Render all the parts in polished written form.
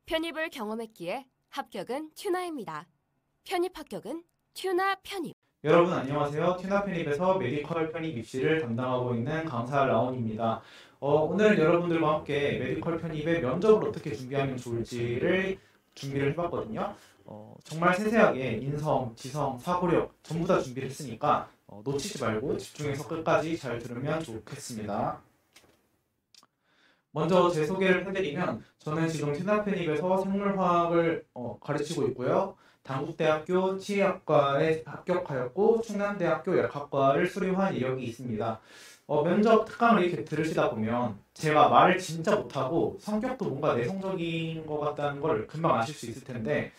편입을 경험했기에 합격은 튜나입니다. 편입 합격은 튜나 편입. 여러분 안녕하세요. 튜나 편입에서 메디컬 편입 입시를 담당하고 있는 강사 라온입니다. 오늘 여러분들과 함께 메디컬 편입의 면접을 어떻게 준비하면 좋을지를 준비를 해봤거든요. 정말 세세하게 인성, 지성, 사고력 전부 다 준비를 했으니까 놓치지 말고 집중해서 끝까지 잘 들으면 좋겠습니다. 먼저 제 소개를 해드리면 저는 지금 튜나 편입에서 생물화학을 가르치고 있고요. 단국대학교 치의학과에 합격하였고 충남대학교 약학과를 수료한 이력이 있습니다. 면접 특강을 이렇게 들으시다 보면 제가 말을 진짜 못하고 성격도 뭔가 내성적인 것 같다는 걸 금방 아실 수 있을 텐데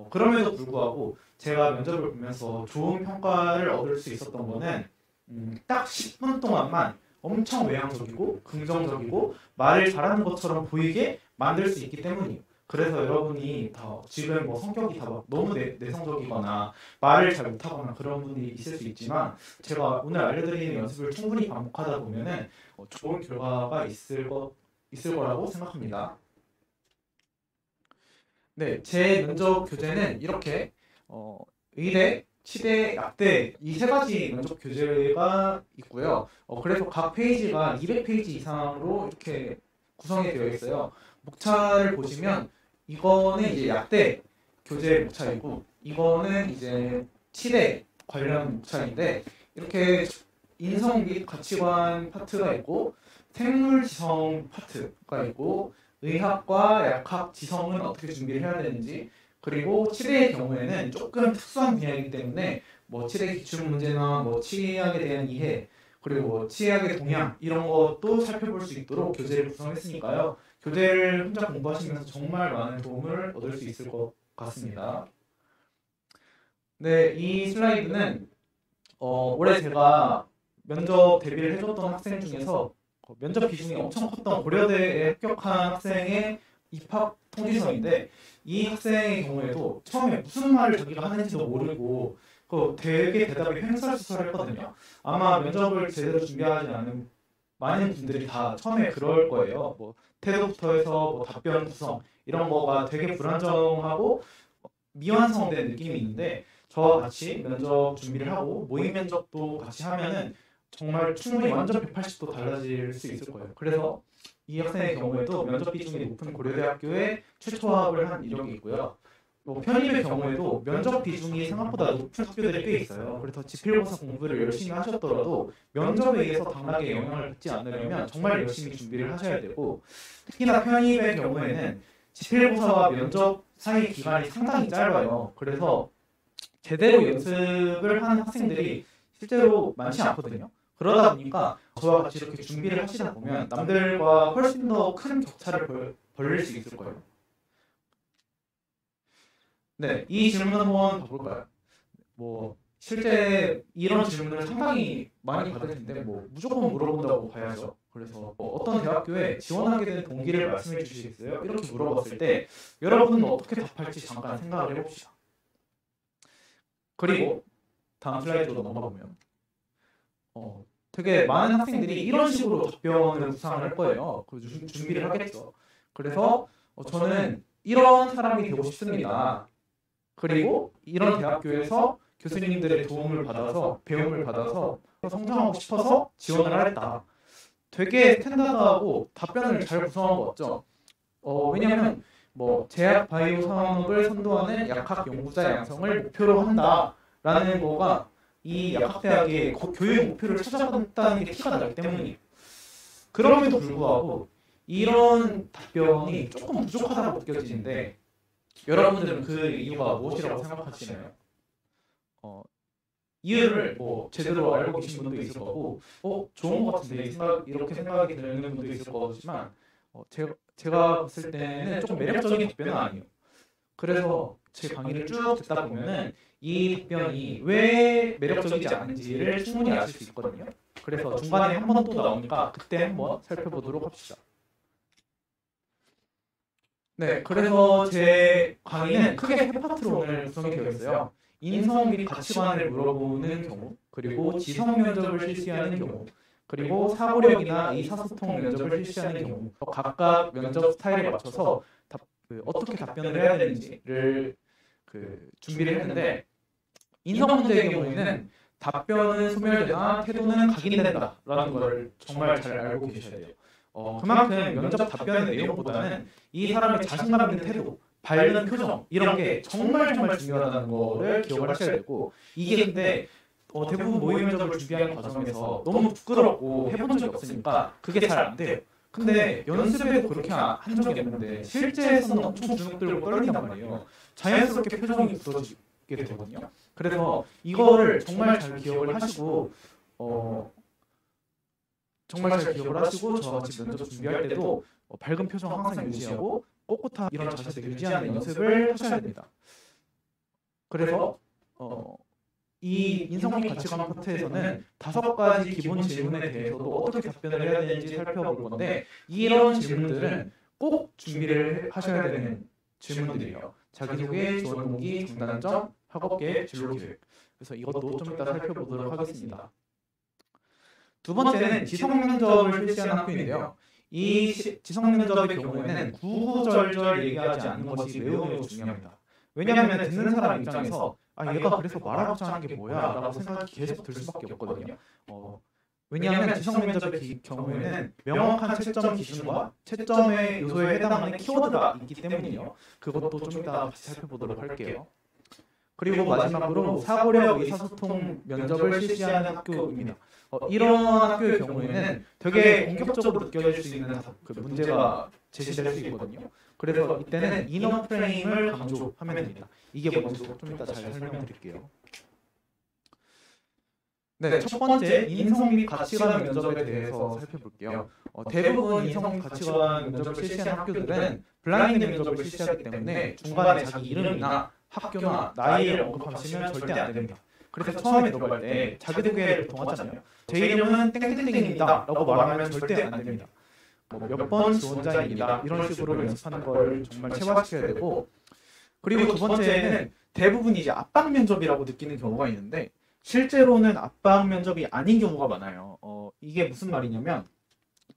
그럼에도 불구하고 제가 면접을 보면서 좋은 평가를 얻을 수 있었던 거는 딱 10분 동안만 엄청 외향적이고 긍정적이고 말을 잘하는 것처럼 보이게 만들 수 있기 때문이에요. 그래서 여러분이 다 지금 뭐 성격이 다 너무 내성적이거나 말을 잘 못하거나 그런 분이 있을 수 있지만 제가 오늘 알려드리는 연습을 충분히 반복하다 보면은 좋은 결과가 있을 거라고 생각합니다. 네, 제 면접 교재는 이렇게 의대, 치대, 약대 이 세 가지 면접 교재가 있고요. 그래서 각 페이지가 200페이지 이상으로 이렇게 구성이 되어 있어요. 목차를 보시면 이거는 이제 약대 교재 목차이고 이거는 이제 치대 관련 목차인데 이렇게 인성 및 가치관 파트가 있고 생물 지성 파트가 있고 의학과 약학 지성은 어떻게 준비를 해야 되는지 그리고 치대의 경우에는 조금 특수한 분야이기 때문에 뭐 치대 기출 문제나 뭐 치의학에 대한 이해 그리고 뭐 치의학의 동향 이런 것도 살펴볼 수 있도록 교재를 구성했으니까요. 교재를 혼자 공부하시면서 정말 많은 도움을 얻을 수 있을 것 같습니다. 네, 이 슬라이드는 올해 제가 면접 대비를 해줬던 학생 중에서 면접 비중이 엄청 컸던 고려대에 합격한 학생의 입학 통지서인데 이 학생의 경우에도 처음에 무슨 말을 자기가 하는지도 모르고 되게 대답이 횡설수설했거든요. 아마 면접을 제대로 준비하지 않은 많은 분들이 다 처음에 그럴 거예요. 뭐 태도부터 해서 뭐 답변 구성 이런 거가 되게 불안정하고 미완성된 느낌이 있는데 저와 같이 면접 준비를 하고 모의 면접도 같이 하면은 정말 충분히 완전 180도 달라질 수 있을 거예요. 그래서 이 학생의 경우에도 면접 비중이 높은 고려대학교에 최초 합을 한 이력이 있고요. 편입의 경우에도 면접 비중이 생각보다 높은 학교들이 꽤 있어요. 그래서 지필고사 공부를 열심히 하셨더라도 면접에 의해서 당락에 영향을 받지 않으려면 정말 열심히 준비를 하셔야 되고 특히나 편입의 경우에는 지필고사와 면접 사이 기간이 상당히 짧아요. 그래서 제대로 연습을 하는 학생들이 실제로 많지 않거든요. 그러다 보니까 저와 같이 이렇게 준비를 하시다 보면 남들과 훨씬 더 큰 격차를 벌릴 수 있을 거예요. 네, 이 질문 한번 봐볼까요? 뭐 실제 이런 질문을 상당히 많이 받을 텐데 뭐 무조건 물어본다고 봐야죠. 그래서 어떤 대학교에 지원하게 된 동기를 말씀해 주시겠어요? 이렇게 물어봤을 때 여러분은 어떻게 답할지 잠깐 생각을 해봅시다. 그리고 다음 슬라이드로 넘어가 보면 되게 많은 학생들이 이런 식으로 답변을 구상을 할 거예요. 준비를 하겠죠. 그래서 저는 이런 사람이 되고 싶습니다. 그리고 이런 대학교에서 교수님들의 도움을 받아서 배움을 받아서 성장하고 싶어서 지원을 하겠다. 되게 스탠다드하고 답변을 잘 구성한 거 같죠? 왜냐하면 뭐 제약 바이오 산업을 선도하는 약학 연구자 양성을 목표로 한다라는 거가 이 약학대학의 교육 목표를 찾아간다는 게 티가 나기 때문이에요. 그럼에도 불구하고 이런 답변이 조금 부족하다고 느껴지는데 여러분들은 그 이유가 무엇이라고 생각하시나요? 이유를 뭐 제대로 알고 계신 분도 있을 거고 좋은 것 같은데 이렇게 생각이 드는 분도 있을 거지만 제가 봤을 때는 조금 매력적인 답변은 아니에요. 그래서 제 강의를 쭉 듣다 보면은 이 답변이 왜 매력적이지 않은지를 충분히 아실 수 있거든요. 그래서 중간에 한 번 또 나오니까 그때 한번 살펴보도록 합시다. 네, 그래서 제 강의는 크게 세 파트로 오늘 구성이 되어 있어요. 인성 및 가치관을 물어보는 경우, 그리고 지성 면접을 실시하는 경우, 그리고 사고력이나 의사소통 면접을 실시하는 경우 각각 면접 스타일에 맞춰서 어떻게 답변을 해야 되는지를 준비를 했는데, 인성 문제의 경우에는 답변은 소멸되나 태도는 각인된다라는 걸 정말 잘 알고 계셔야 돼요. 그만큼 면접 답변의 내용보다는 이 사람의 자신감 있는 태도, 밝은 표정 이런 게 정말 중요하다는 거를 기억을 하셔야 되고, 이게 근데 대부분 모의 면접을 준비하는 과정에서 너무 부끄럽고 해본 적이 없으니까 그게 잘 안 돼요. 근데 연습에도 그렇게 한 적이 없는데 실제에서는 엄청 주눅 들고 떨린단 말이에요. 자연스럽게 표정이 굳어지게 되거든요. 그래서 이거를 정말 잘 기억을 하시고 저같이 면접 준비할 때도 밝은 표정 항상 유지하고 꼿꼿한 이런 자세를 유지하는 연습을 하셔야 됩니다. 그래서 이 인성 및 가치관 파트에서는 5가지 기본 질문에 대해서도 어떻게 답변을 해야 되는지 살펴볼 건데, 이런 질문들은 꼭 준비를 하셔야 되는 질문들이에요. 자기소개, 지원 동기, 장단점, 학업계획, 진로계획. 그래서 이것도 좀 이따 살펴보도록 하겠습니다. 두 번째는 지성면접을 실시하는 학교인데요. 이 지성면접의 경우에는 구구절절 얘기하지 않는 것이 매우 중요합니다. 왜냐하면 듣는 사람 입장에서 얘가 그래서 말하고자 하는 게 뭐야? 라고 생각이 계속 들 수밖에 없거든요. 왜냐하면 지성면접의 경우에는 명확한 채점 기준과 채점의 요소에 해당하는 키워드가 있기 때문이요. 그것도 좀 이따 같이 살펴보도록 할게요. 그리고 마지막으로 사고력 의사소통 면접을 실시하는 학교입니다. 이런 학교의 경우에는 되게 공격적으로 느껴질 수 있는 문제가 제시될 수 있거든요. 그래서 이때는 이너 프레임을 강조하면 됩니다. 이게 뭔지 좀 이따 잘 설명드릴게요. 네, 첫 번째 인성 및 가치관 면접에 대해서 살펴볼게요. 대부분 인성 및 가치관 면접을 실시하는 학교들은 블라인드 면접을 실시하기 때문에 중간에 자기 이름이나 학교나 나이를 언급하시면 절대 안 됩니다. 그래서 처음에 들어갈 때 자기소개를 보통 하잖아요. 제 이름은 땡땡땡입니다 라고 말하면 절대 안 됩니다. 몇 번 지원자입니다 이런 식으로 연습하는 걸 정말 체화시켜야 되고, 그리고 두 번째는 대부분 이제 압박 면접이라고 느끼는 경우가 있는데 실제로는 압박 면접이 아닌 경우가 많아요. 이게 무슨 말이냐면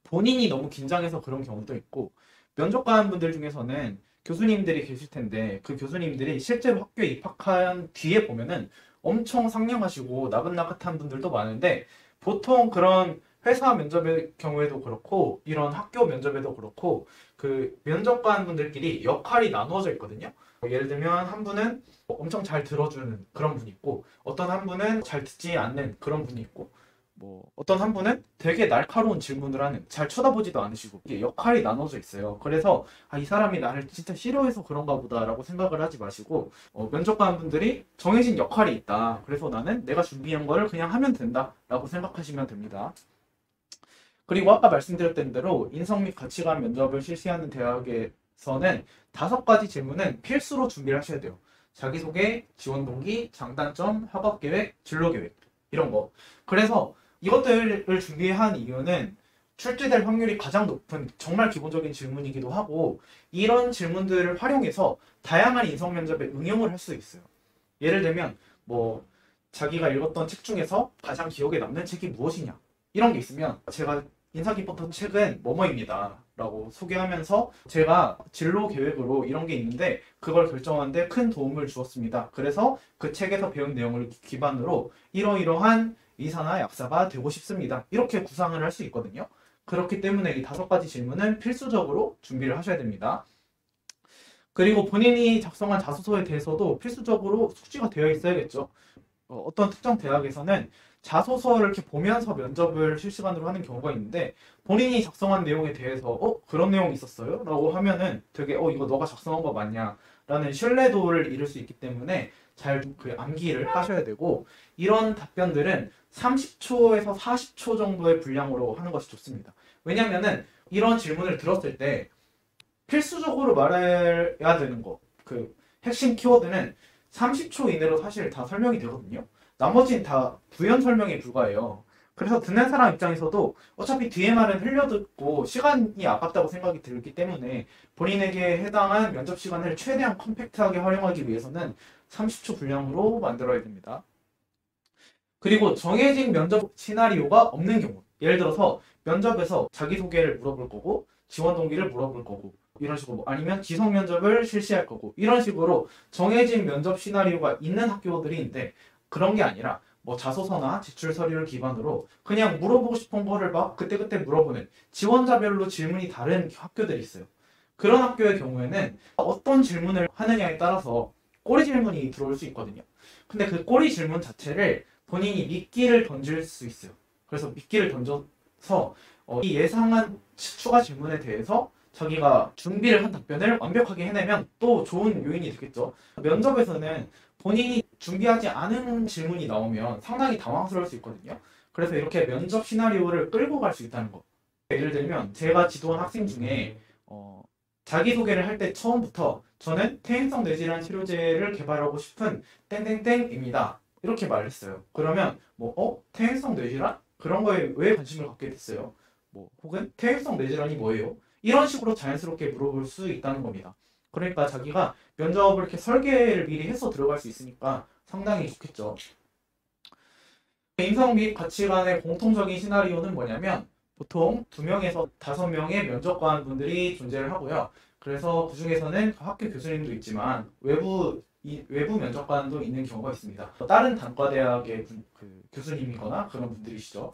본인이 너무 긴장해서 그런 경우도 있고, 면접관 분들 중에서는 교수님들이 계실 텐데 그 교수님들이 실제로 학교에 입학한 뒤에 보면은 엄청 상냥하시고 나긋나긋한 분들도 많은데, 보통 그런 회사 면접의 경우에도 그렇고 이런 학교 면접에도 그렇고 그 면접관 분들끼리 역할이 나누어져 있거든요. 예를 들면 한 분은 엄청 잘 들어주는 그런 분이 있고, 어떤 한 분은 잘 듣지 않는 그런 분이 있고, 어떤 한 분은 되게 날카로운 질문을 하는, 잘 쳐다보지도 않으시고, 이게 역할이 나눠져 있어요. 그래서 이 사람이 나를 진짜 싫어해서 그런가 보다 라고 생각을 하지 마시고, 면접관 분들이 정해진 역할이 있다, 그래서 나는 내가 준비한 거를 그냥 하면 된다 라고 생각하시면 됩니다. 그리고 아까 말씀드렸던 대로 인성 및 가치관 면접을 실시하는 대학에서는 5가지 질문은 필수로 준비를 하셔야 돼요. 자기소개, 지원 동기, 장단점, 학업계획, 진로계획 이런 거. 그래서 이것들을 준비한 이유는 출제될 확률이 가장 높은 정말 기본적인 질문이기도 하고, 이런 질문들을 활용해서 다양한 인성 면접에 응용을 할 수 있어요. 예를 들면 자기가 읽었던 책 중에서 가장 기억에 남는 책이 무엇이냐 이런 게 있으면 제가 인상 깊었던 책은 뭐뭐입니다 라고 소개하면서 제가 진로 계획으로 이런 게 있는데 그걸 결정하는데 큰 도움을 주었습니다. 그래서 그 책에서 배운 내용을 기반으로 이러이러한 의사나 약사가 되고 싶습니다. 이렇게 구상을 할 수 있거든요. 그렇기 때문에 이 5가지 질문은 필수적으로 준비를 하셔야 됩니다. 그리고 본인이 작성한 자소서에 대해서도 필수적으로 숙지가 되어 있어야겠죠. 어떤 특정 대학에서는 자소서를 이렇게 보면서 면접을 실시간으로 하는 경우가 있는데, 본인이 작성한 내용에 대해서 그런 내용이 있었어요? 라고 하면은 되게 이거 너가 작성한 거 맞냐? 라는 신뢰도를 잃을 수 있기 때문에 잘 암기를 하셔야 되고, 이런 답변들은 30초에서 40초 정도의 분량으로 하는 것이 좋습니다. 왜냐면은 이런 질문을 들었을 때 필수적으로 말해야 되는 거, 핵심 키워드는 30초 이내로 사실 다 설명이 되거든요. 나머지는 다 부연 설명에 불과해요. 그래서 듣는 사람 입장에서도 어차피 뒤에 말은 흘려듣고 시간이 아깝다고 생각이 들기 때문에 본인에게 해당한 면접 시간을 최대한 컴팩트하게 활용하기 위해서는 30초 분량으로 만들어야 됩니다. 그리고 정해진 면접 시나리오가 없는 경우, 예를 들어서 면접에서 자기소개를 물어볼 거고 지원 동기를 물어볼 거고 이런 식으로 아니면 지속 면접을 실시할 거고 이런 식으로 정해진 면접 시나리오가 있는 학교들이 있는데 그런 게 아니라 뭐 자소서나 제출 서류를 기반으로 그냥 물어보고 싶은 거를 막 그때그때 물어보는 지원자별로 질문이 다른 학교들이 있어요. 그런 학교의 경우에는 어떤 질문을 하느냐에 따라서 꼬리 질문이 들어올 수 있거든요. 근데 그 꼬리 질문 자체를 본인이 미끼를 던질 수 있어요. 그래서 미끼를 던져서 이 예상한 추가 질문에 대해서 자기가 준비를 한 답변을 완벽하게 해내면 또 좋은 요인이 되겠죠. 면접에서는 본인이 준비하지 않은 질문이 나오면 상당히 당황스러울 수 있거든요. 그래서 이렇게 면접 시나리오를 끌고 갈 수 있다는 거. 예를 들면 제가 지도한 학생 중에 자기소개를 할 때 처음부터 저는 퇴행성 뇌질환 치료제를 개발하고 싶은 땡땡땡입니다. 이렇게 말했어요. 그러면 퇴행성 뇌질환? 그런 거에 왜 관심을 갖게 됐어요? 혹은 퇴행성 뇌질환이 뭐예요? 이런 식으로 자연스럽게 물어볼 수 있다는 겁니다. 그러니까 자기가 면접을 이렇게 설계를 미리 해서 들어갈 수 있으니까 상당히 좋겠죠. 인성 및 가치관의 공통적인 시나리오는 뭐냐면 보통 2명에서 5명의 면접관 분들이 존재를 하고요. 그래서 그 중에서는 학교 교수님도 있지만 외부 면접관도 있는 경우가 있습니다. 다른 단과대학의 교수님이거나 그런 분들이시죠.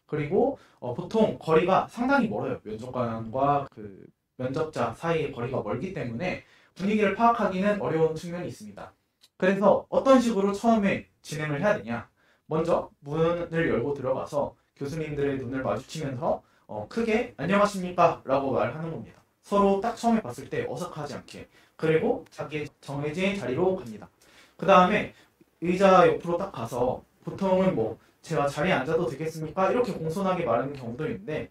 그리고 보통 거리가 상당히 멀어요. 면접관과 그 면접자 사이의 거리가 멀기 때문에 분위기를 파악하기는 어려운 측면이 있습니다. 그래서 어떤 식으로 처음에 진행을 해야 되냐? 먼저 문을 열고 들어가서 교수님들의 눈을 마주치면서 크게 안녕하십니까? 라고 말하는 겁니다. 서로 딱 처음에 봤을 때 어색하지 않게. 그리고 자기의 정해진 자리로 갑니다. 그 다음에 의자 옆으로 딱 가서 보통은 제가 자리에 앉아도 되겠습니까? 이렇게 공손하게 말하는 경우도 있는데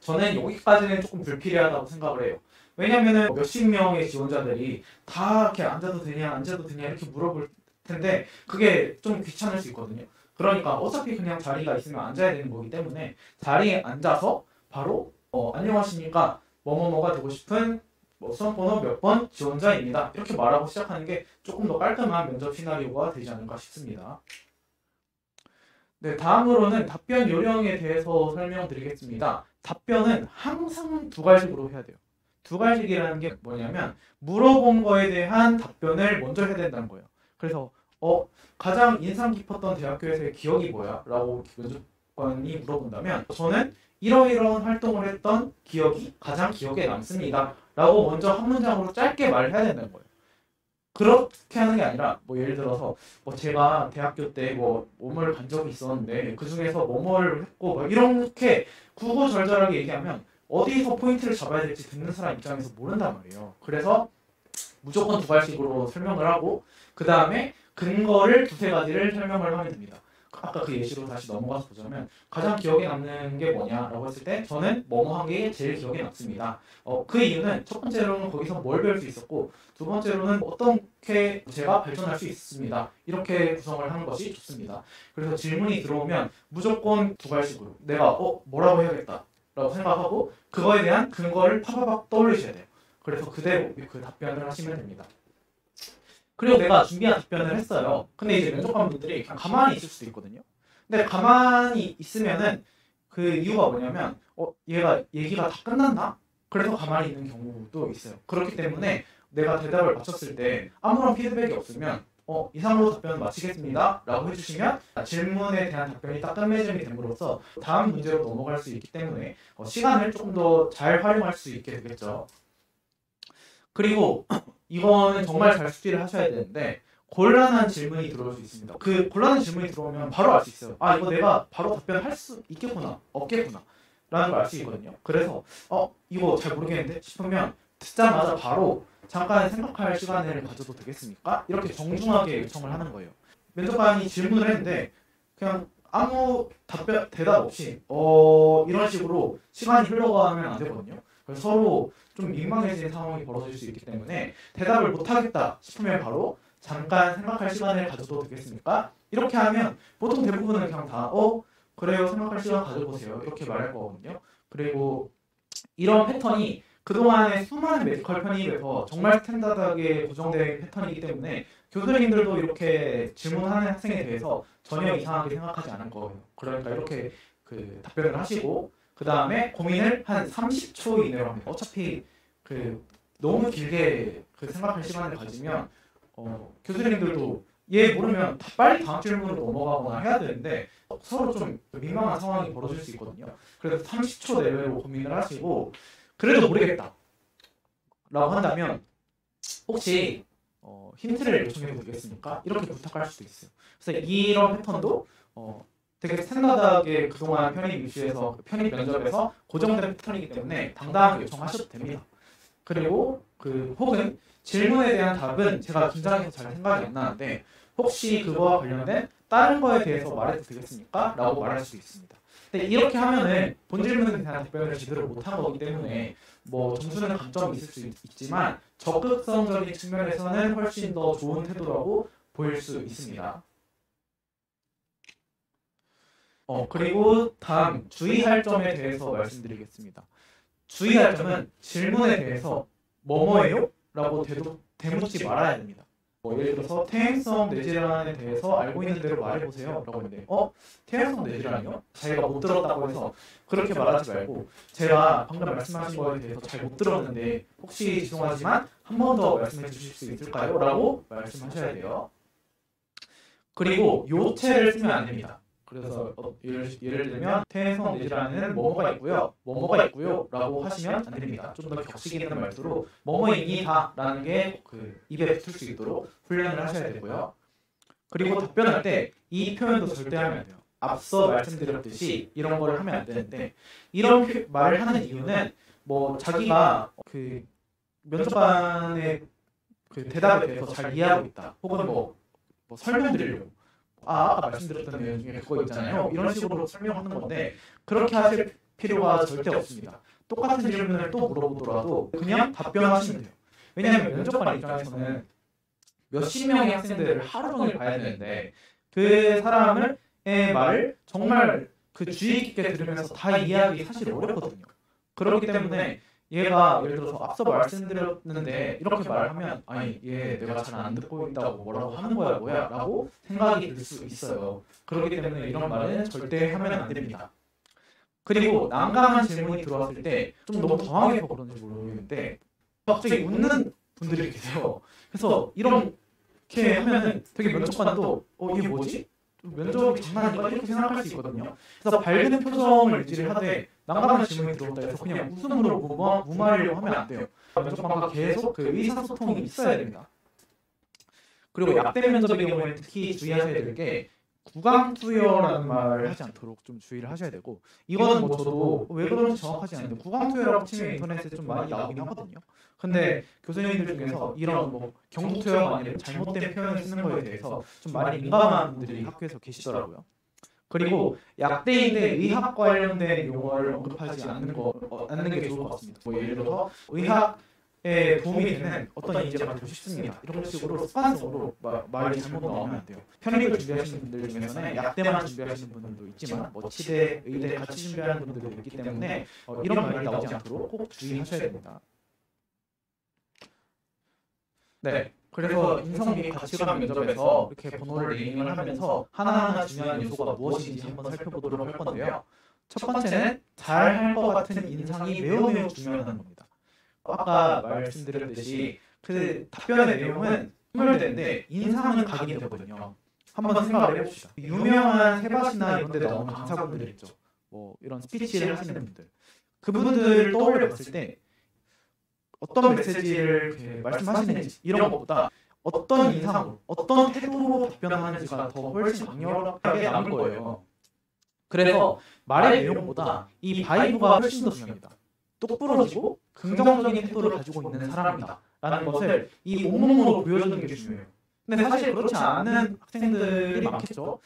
저는 여기까지는 조금 불필요하다고 생각을 해요. 왜냐면은 몇십 명의 지원자들이 다 이렇게 앉아도 되냐 이렇게 물어볼 텐데 그게 좀 귀찮을 수 있거든요. 그러니까 어차피 그냥 자리가 있으면 앉아야 되는 거기 때문에 자리에 앉아서 바로 안녕하십니까 뭐뭐뭐가 되고 싶은 수험번호 몇 번 지원자입니다. 이렇게 말하고 시작하는 게 조금 더 깔끔한 면접 시나리오가 되지 않을까 싶습니다. 네, 다음으로는 답변 요령에 대해서 설명드리겠습니다. 답변은 항상 2가지식으로 해야 돼요. 2가지식이라는 게 뭐냐면 물어본 거에 대한 답변을 먼저 해야 된다는 거예요. 그래서 가장 인상 깊었던 대학교에서의 기억이 뭐야? 라고 면접관이 물어본다면 저는 이러이러한 활동을 했던 기억이 가장 기억에 남습니다. 라고 먼저 한 문장으로 짧게 말을 해야 된다는 거예요. 그렇게 하는 게 아니라 예를 들어서 제가 대학교 때 뭐뭐를 간 적이 있었는데 그 중에서 뭐뭐를 했고 이렇게 구구절절하게 얘기하면 어디서 포인트를 잡아야 될지 듣는 사람 입장에서 모른단 말이에요. 그래서 무조건 2가지식으로 설명을 하고 그 다음에 근거를 2-3가지를 설명을 하면 됩니다. 아까 그 예시로 다시 넘어가서 보자면 가장 기억에 남는 게 뭐냐라고 했을 때 저는 뭐뭐 한 게 제일 기억에 남습니다. 그 이유는 첫 번째로는 거기서 뭘 배울 수 있었고 두 번째로는 어떻게 제가 발전할 수 있습니다. 이렇게 구성을 하는 것이 좋습니다. 그래서 질문이 들어오면 무조건 2가지식으로 내가 뭐라고 해야겠다 라고 생각하고 그거에 대한 근거를 파바박 떠올리셔야 돼요. 그래서 그대로 그 답변을 하시면 됩니다. 그리고 내가 준비한 답변을 했어요. 근데 이제 면접관분들이 그냥 가만히 있을 수도 있거든요. 근데 가만히 있으면은 그 이유가 뭐냐면 얘가 얘기가 다 끝났나? 그래서 가만히 있는 경우도 있어요. 그렇기 때문에 내가 대답을 마쳤을 때 아무런 피드백이 없으면 이상으로 답변 마치겠습니다 라고 해주시면 질문에 대한 답변이 딱 끝맺음이 됨으로써 다음 문제로 넘어갈 수 있기 때문에 시간을 조금 더 잘 활용할 수 있게 되겠죠. 그리고 이거는 정말 잘 숙지를 하셔야 되는데 곤란한 질문이 들어올 수 있습니다. 그 곤란한 질문이 들어오면 바로 알 수 있어요. 이거 내가 바로 답변할 수 있겠구나 없겠구나 라는 걸 알 수 있거든요. 그래서 이거 잘 모르겠는데 싶으면 듣자마자 바로 잠깐 생각할 시간을 가져도 되겠습니까? 이렇게 정중하게 요청을 하는 거예요. 면접관이 질문을 했는데 그냥 아무 대답 없이 이런 식으로 시간이 흘러가면 안 되거든요. 그래서 서로 좀 민망해지는 상황이 벌어질 수 있기 때문에 대답을 못하겠다 싶으면 바로 잠깐 생각할 시간을 가져도 되겠습니까? 이렇게 하면 보통 대부분은 그냥 다 그래요 생각할 시간 가져보세요 이렇게 말할 거거든요. 그리고 이런 패턴이 그동안의 수많은 메디컬 편입에서 정말 스탠다드하게 고정된 패턴이기 때문에 교수님들도 이렇게 질문하는 학생에 대해서 전혀 이상하게 생각하지 않을 거예요. 그러니까 이렇게 답변을 하시고 그 다음에 고민을 한 30초 이내로 합니다. 어차피 너무 길게 생각할 시간을 가지면 교수님들도 얘 모르면 빨리 다음 질문으로 넘어가거나 해야 되는데 서로 좀 민망한 상황이 벌어질 수 있거든요. 그래서 30초 내외로 고민을 하시고 그래도 모르겠다 라고 한다면 혹시 힌트를 요청해도 되겠습니까? 이렇게 부탁할 수도 있어요. 그래서 이런 패턴도 되게 스탠다드하게 그동안 편입 이슈에서 편입 면접에서 고정된 패턴이기 때문에 당당하게 요청하셔도 됩니다. 그리고 혹은 질문에 대한 답은 제가 긴장해서 잘 생각이 안 나는데 혹시 그거와 관련된 다른 거에 대해서 말해도 되겠습니까? 라고 말할 수도 있습니다. 근데 이렇게 하면은 본 질문에 대한 답변을 제대로 못한 거기 때문에 뭐 점수는 감점이 있을 수 있지만 적극성적인 측면에서는 훨씬 더 좋은 태도라고 보일 수 있습니다. 그리고 다음 주의할 점에 대해서 말씀드리겠습니다. 주의할 점은 질문에 대해서 뭐뭐예요? 라고 대묻지 말아야 됩니다. 예를 들어서 퇴행성 뇌질환에 대해서 알고 있는 대로 말해보세요 라고 했는데 퇴행성 뇌질환이요? 자기가 못 들었다고 해서 그렇게 말하지 말고 제가 방금 말씀하신 거에 대해서 잘 못 들었는데 혹시 죄송하지만 한 번 더 말씀해 주실 수 있을까요? 라고 말씀하셔야 돼요. 그리고 요체를 쓰면 안 됩니다. 그래서 예를 들면 퇴행성 뇌질환에는 뭐뭐가 있고요, 뭐뭐가 있고요 라고 하시면 안 됩니다. 좀 더 격식 있는 말투로 뭐뭐입니다 라는 게 입에 붙을 수 있도록 훈련을 하셔야 되고요. 그리고 답변할 때 이 표현도 절대 하면 안 돼요. 앞서 말씀드렸듯이 이런 걸 하면 안 되는데 이런 말을 하는 이유는 뭐 자기가 면접관의 대답에 대해서 잘 이해하고 있다 혹은 뭐 설명드리려고 아까 말씀드렸던 내용 중에 그거 있잖아요. 이런 식으로 설명하는 건데 그렇게 하실 필요가 절대 없습니다. 똑같은 질문을 또 물어보더라도 그냥 답변하시면 돼요. 왜냐하면 면접관 입장에서는 몇십 명의 학생들을 하루 종일 봐야 되는데 그 사람의 말을 정말 주의 깊게 들으면서 다 이해하기 사실 어렵거든요. 그렇기 때문에 얘가 예를 들어서 앞서 말씀드렸는데 이렇게 말하면 아니 얘 내가 잘 안 듣고 있다고 뭐라고 하는 거야 뭐야 라고 생각이 들 수 있어요. 그렇기 때문에 이런 말은 절대 하면 안 됩니다. 그리고 난감한 질문이 들어왔을 때 좀 너무 당황해서 그런지 모르겠는데 갑자기 웃는 분들이 계세요. 그래서 이렇게 하면은 되게 면접관도 이게 뭐지? 면접이 장난인가? 이렇게 생각할 수 있거든요. 그래서 밝은 표정을 유지를 하되 난감한 질문이 들어온다 해서 그냥 웃음으로 무마하려고 하면 안 돼요. 면접관과 계속 의사소통이 있어야 됩니다. 그리고 약대 면접의 경우에는 특히 주의하셔야 될 게 구강투여라는 말을 하지 않도록 좀 주의를 하셔야 되고 이거는 뭐 저도 왜 그런지 정확하지 않은데 구강투여라고 치면 인터넷에 좀 많이 나오긴 하거든요. 근데 교수님들 중에서 이런 뭐 경투여가 아니라 잘못된 표현을 쓰는 거에 대해서 좀 많이 민감한 분들이 학교에서 계시더라고요. 그리고 약대인데 의학 관련된 용어를 언급하지 않는 게 좋을 것 같습니다. 뭐 예를 들어서 의학에 도움이 되는 어떤 인재가 되고 싶습니다. 이런 식으로 습관적으로 말이 잘못 나오면 안 돼요. 편입을 준비하시는 분들 중에서는 약대만 준비하시는 분들도 있지만 뭐 치대, 의대 같이 준비하는 분들도 있기 때문에 이런 말이 나오지 않도록 꼭 주의하셔야 됩니다. 네. 그래서 인성 및 가치관 면접에서 이렇게 번호를 네이밍을 하면서 하나하나 중요한 요소가 무엇인지 한번 살펴보도록 할 건데요. 첫 번째는 잘할 것 같은 인상이 매우 중요하다는 겁니다. 아까 말씀드렸듯이 답변의 내용은 소멸되는데 인상은 각인되거든요. 한번 생각을 해봅시다. 유명한 세바시나 이런 데 나오는 강사분들 있죠. 뭐 이런 스피치를 하시는 분들. 그분들을 떠올려 봤을 때 어떤 메시지를 말씀하시는지 이런 것보다 어떤 인상으로, 어떤 태도로 답변하는지가 더 훨씬 강력하게 남을 거예요. 그래서 말의 내용보다 이 바이브가 훨씬 더 중요합니다. 똑부러지고 긍정적인 태도를 가지고 있는 사람이다 라는 것을 이 온몸으로 보여주는 게 중요해요. 근데 사실 그렇지 않은 학생들이 많겠죠.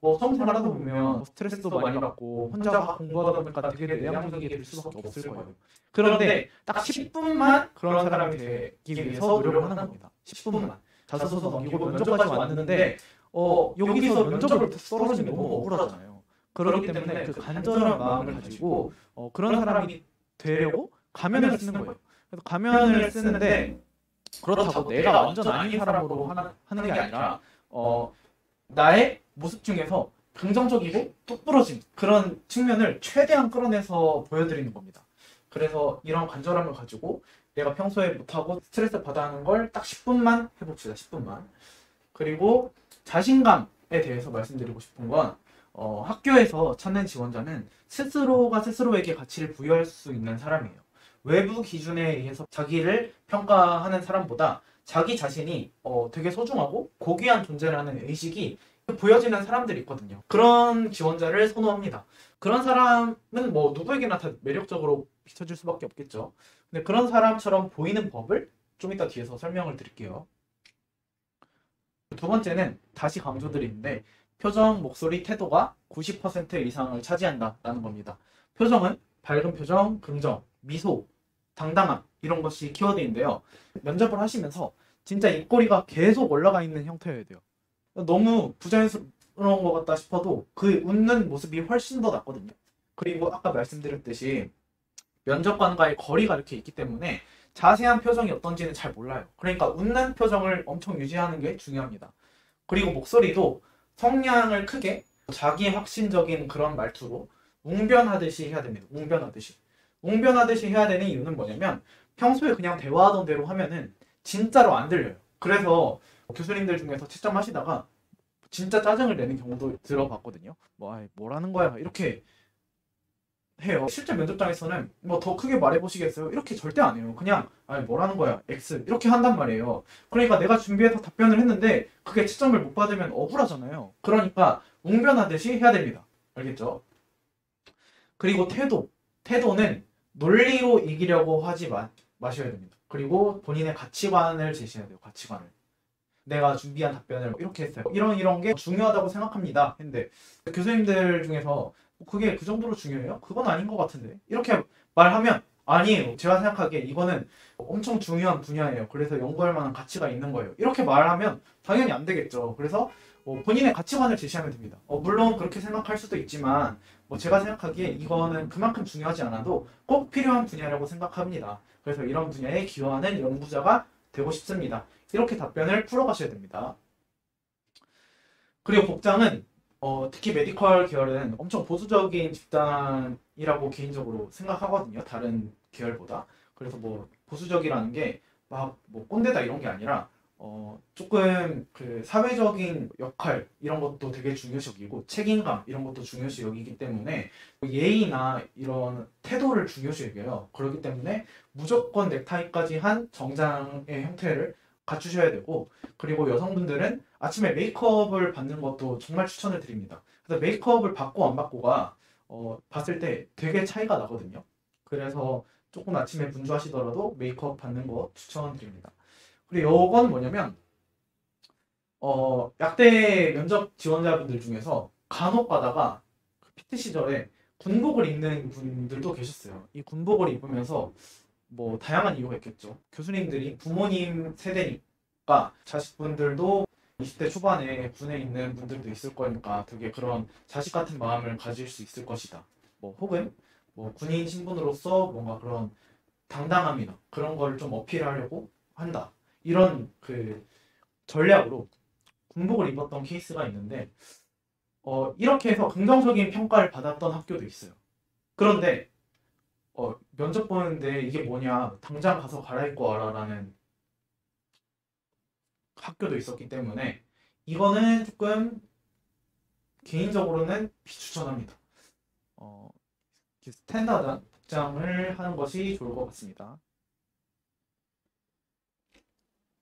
뭐 처음 살아다 보면 스트레스도 많이 받고 혼자 공부하다 보니까 되게 내향적이게 될 수밖에 없을 거예요. 그런데 딱 10분만 그런 사람이 되기 위해서 노력을 하는 겁니다. 10분만. 자소서 넘기고 면접까지 왔는데 여기서 면접을 못해서 떨어지면 너무 억울하잖아요. 그렇기 때문에 간절한 마음을 가지고 그런 사람이 되려고 가면을 쓰는 거예요. 그래서 가면을 쓰는데 그렇다고 내가 완전 아닌 사람으로 하는 게 아니라 나의 모습 중에서 긍정적이고 똑부러진 그런 측면을 최대한 끌어내서 보여드리는 겁니다. 그래서 이런 간절함을 가지고 내가 평소에 못하고 스트레스 받아 하는 걸 딱 10분만 해봅시다. 10분만. 그리고 자신감에 대해서 말씀드리고 싶은 건 학교에서 찾는 지원자는 스스로가 스스로에게 가치를 부여할 수 있는 사람이에요. 외부 기준에 의해서 자기를 평가하는 사람보다 자기 자신이 되게 소중하고 고귀한 존재라는 의식이 보여지는 사람들이 있거든요. 그런 지원자를 선호합니다. 그런 사람은 뭐 누구에게나 다 매력적으로 비춰질 수밖에 없겠죠. 근데 그런 사람처럼 보이는 법을 좀 이따 뒤에서 설명을 드릴게요. 두 번째는 다시 강조드리는데 표정, 목소리, 태도가 90% 이상을 차지한다라는 겁니다. 표정은 밝은 표정, 긍정, 미소, 당당함 이런 것이 키워드인데요. 면접을 하시면서 진짜 입꼬리가 계속 올라가 있는 형태여야 돼요. 너무 부자연스러운 것 같다 싶어도 그 웃는 모습이 훨씬 더 낫거든요. 그리고 아까 말씀드렸듯이 면접관과의 거리가 이렇게 있기 때문에 자세한 표정이 어떤지는 잘 몰라요. 그러니까 웃는 표정을 엄청 유지하는 게 중요합니다. 그리고 목소리도 성량을 크게 자기 확신적인 그런 말투로 웅변하듯이 해야 됩니다. 웅변하듯이. 웅변하듯이 해야 되는 이유는 뭐냐면 평소에 그냥 대화하던 대로 하면은 진짜로 안 들려요. 그래서 교수님들 중에서 채점하시다가 진짜 짜증을 내는 경우도 들어봤거든요. 뭐라는 거야 이렇게 해요. 실제 면접장에서는 뭐 더 크게 말해보시겠어요? 이렇게 절대 안 해요. 그냥 뭐라는 거야 X 이렇게 한단 말이에요. 그러니까 내가 준비해서 답변을 했는데 그게 채점을 못 받으면 억울하잖아요. 그러니까 웅변하듯이 해야 됩니다. 알겠죠? 그리고 태도는 논리로 이기려고 하지 마셔야 됩니다. 그리고 본인의 가치관을 제시해야 돼요. 가치관을. 내가 준비한 답변을 이렇게 했어요. 이런 게 중요하다고 생각합니다. 했는데 교수님들 중에서 그게 그 정도로 중요해요? 그건 아닌 것 같은데. 이렇게 말하면 아니에요. 제가 생각하기에 이거는 엄청 중요한 분야예요. 그래서 연구할 만한 가치가 있는 거예요. 이렇게 말하면 당연히 안 되겠죠. 그래서 본인의 가치관을 제시하면 됩니다. 물론 그렇게 생각할 수도 있지만 제가 생각하기에 이거는 그만큼 중요하지 않아도 꼭 필요한 분야라고 생각합니다. 그래서 이런 분야에 기여하는 연구자가 되고 싶습니다. 이렇게 답변을 풀어가셔야 됩니다. 그리고 복장은 특히 메디컬 계열은 엄청 보수적인 집단이라고 개인적으로 생각하거든요. 다른 계열보다. 그래서 보수적이라는 게 막 꼰대다 이런 게 아니라 조금 그 사회적인 역할 이런 것도 되게 중요시 여기고 책임감 이런 것도 중요시 여기기 때문에 예의나 이런 태도를 중요시 여겨요. 그렇기 때문에 무조건 넥타이까지 한 정장의 형태를 갖추셔야 되고, 그리고 여성분들은 아침에 메이크업을 받는 것도 정말 추천을 드립니다. 그래서 메이크업을 받고 안 받고가 봤을 때 되게 차이가 나거든요. 그래서 조금 아침에 분주하시더라도 메이크업 받는 거 추천드립니다. 그리고 이건 뭐냐면 약대 면접 지원자분들 중에서 간혹 가다가 PT 시절에 군복을 입는 분들도 계셨어요. 이 군복을 입으면서 다양한 이유가 있겠죠. 교수님들이 부모님 세대니까 자식분들도 20대 초반에 군에 있는 분들도 있을 거니까 되게 그런 자식 같은 마음을 가질 수 있을 것이다. 혹은 군인 신분으로서 뭔가 그런 당당함이나 그런 걸 좀 어필하려고 한다. 이런 그 전략으로 군복을 입었던 케이스가 있는데 이렇게 해서 긍정적인 평가를 받았던 학교도 있어요. 그런데 면접 보는데 이게 뭐냐 당장 가서 갈아입고 와라라는 학교도 있었기 때문에 이거는 조금 개인적으로는 비추천합니다. 스탠다드한 복장을 하는 것이 좋을 것 같습니다.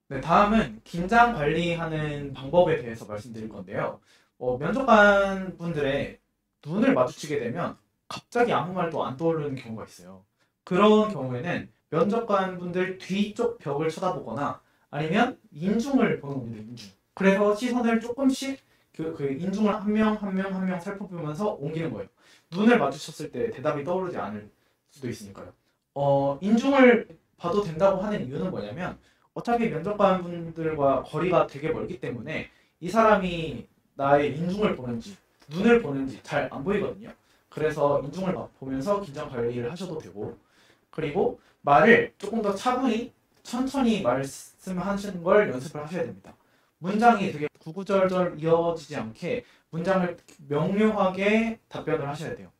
네, 다음은 긴장 관리하는 방법에 대해서 말씀드릴 건데요. 면접관 분들의 눈을 마주치게 되면 갑자기 아무 말도 안 떠오르는 경우가 있어요. 그런 경우에는 면접관 분들 뒤쪽 벽을 쳐다보거나 아니면 인중을 보는 겁니다. 인중. 그래서 시선을 조금씩 그 인중을 한 명 한 명 한 명 살펴보면서 옮기는 거예요. 눈을 마주쳤을 때 대답이 떠오르지 않을 수도 있으니까요. 인중을 봐도 된다고 하는 이유는 뭐냐면 어차피 면접관 분들과 거리가 되게 멀기 때문에 이 사람이 나의 인중을 보는지 눈을 보는지 잘 안 보이거든요. 그래서 인중을 보면서 긴장 관리를 하셔도 되고, 그리고 말을 조금 더 차분히 천천히 말씀하시는 걸 연습을 하셔야 됩니다. 문장이 되게 구구절절 이어지지 않게 문장을 명료하게 답변을 하셔야 돼요.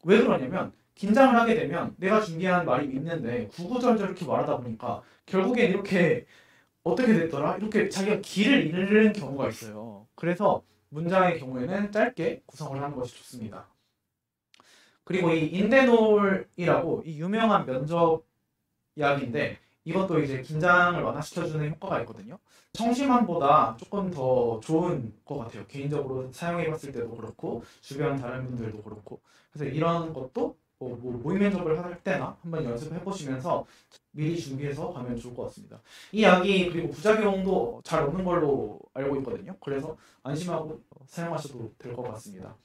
왜 그러냐면 긴장을 하게 되면 내가 준비한 말이 있는데 구구절절 이렇게 말하다 보니까 결국엔 이렇게 어떻게 됐더라? 이렇게 자기가 길을 잃는 경우가 있어요. 그래서 문장의 경우에는 짧게 구성을 하는 것이 좋습니다. 그리고 이 인데놀이라고 이 유명한 면접 약인데 이것도 이제 긴장을 완화시켜주는 효과가 있거든요. 청심환보다 조금 더 좋은 것 같아요. 개인적으로 사용해봤을 때도 그렇고 주변 다른 분들도 그렇고. 그래서 이런 것도 뭐 모의 면접을 할 때나 한번 연습해보시면서 미리 준비해서 가면 좋을 것 같습니다. 이 약이 그리고 부작용도 잘 없는 걸로 알고 있거든요. 그래서 안심하고 사용하셔도 될 것 같습니다.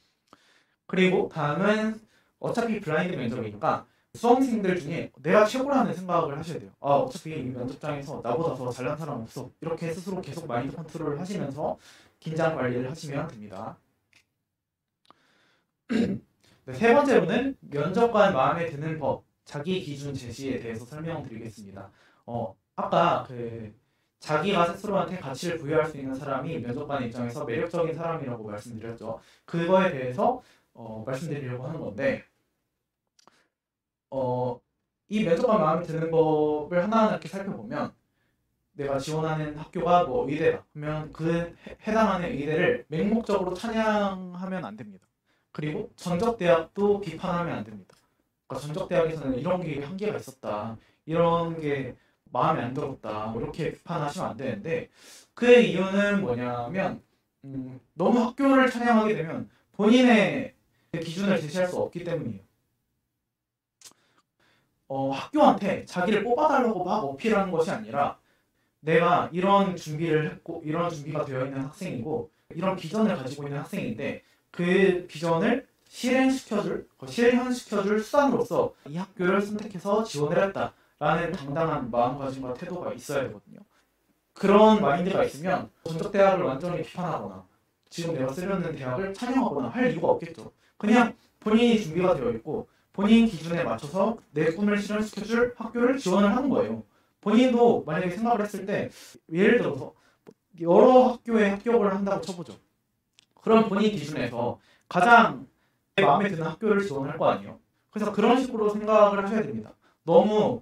그리고 다음은 어차피 블라인드 면접이니까 수험생들 중에 내가 최고라는 생각을 하셔야 돼요. 아, 어차피 이 면접장에서 나보다 더 잘난 사람 없어. 이렇게 스스로 계속 마인드 컨트롤을 하시면서 긴장 관리를 하시면 됩니다. 네, 세 번째로는 면접관 마음에 드는 법, 자기 기준 제시에 대해서 설명드리겠습니다. 아까 자기가 스스로한테 가치를 부여할 수 있는 사람이 면접관 입장에서 매력적인 사람이라고 말씀드렸죠. 그거에 대해서 말씀드리려고 하는 건데 이 면접관 마음에 드는 법을 하나하나 이렇게 살펴보면 내가 지원하는 학교가 뭐 의대다 그러면 그 해당하는 의대를 맹목적으로 찬양하면 안 됩니다. 그리고 전적대학도 비판하면 안 됩니다. 그러니까 전적대학에서는 이런 게 한계가 있었다, 이런 게 마음에 안 들었다, 뭐 이렇게 비판하시면 안 되는데 그 이유는 뭐냐면 너무 학교를 찬양하게 되면 본인의 기준을 제시할 수 없기 때문이에요. 학교한테 자기를 뽑아달라고 막 어필하는 것이 아니라 내가 이런 준비를 했고 이런 준비가 되어 있는 학생이고 이런 비전을 가지고 있는 학생인데 그 비전을 실현시켜줄 수단으로서 이 학교를 선택해서 지원을 했다라는 당당한 마음가짐과 태도가 있어야 되거든요. 그런 마인드가 있으면 전적대학을 완전히 비판하거나 지금 내가 쓰려는 대학을 찬양하거나 할 이유가 없겠죠. 그냥 본인이 준비가 되어 있고 본인 기준에 맞춰서 내 꿈을 실현시켜줄 학교를 지원을 하는 거예요. 본인도 만약에 생각을 했을 때 예를 들어서 여러 학교에 합격을 한다고 쳐보죠. 그럼 본인 기준에서 가장 내 마음에 드는 학교를 지원할 거 아니에요. 그래서 그런 식으로 생각을 하셔야 됩니다. 너무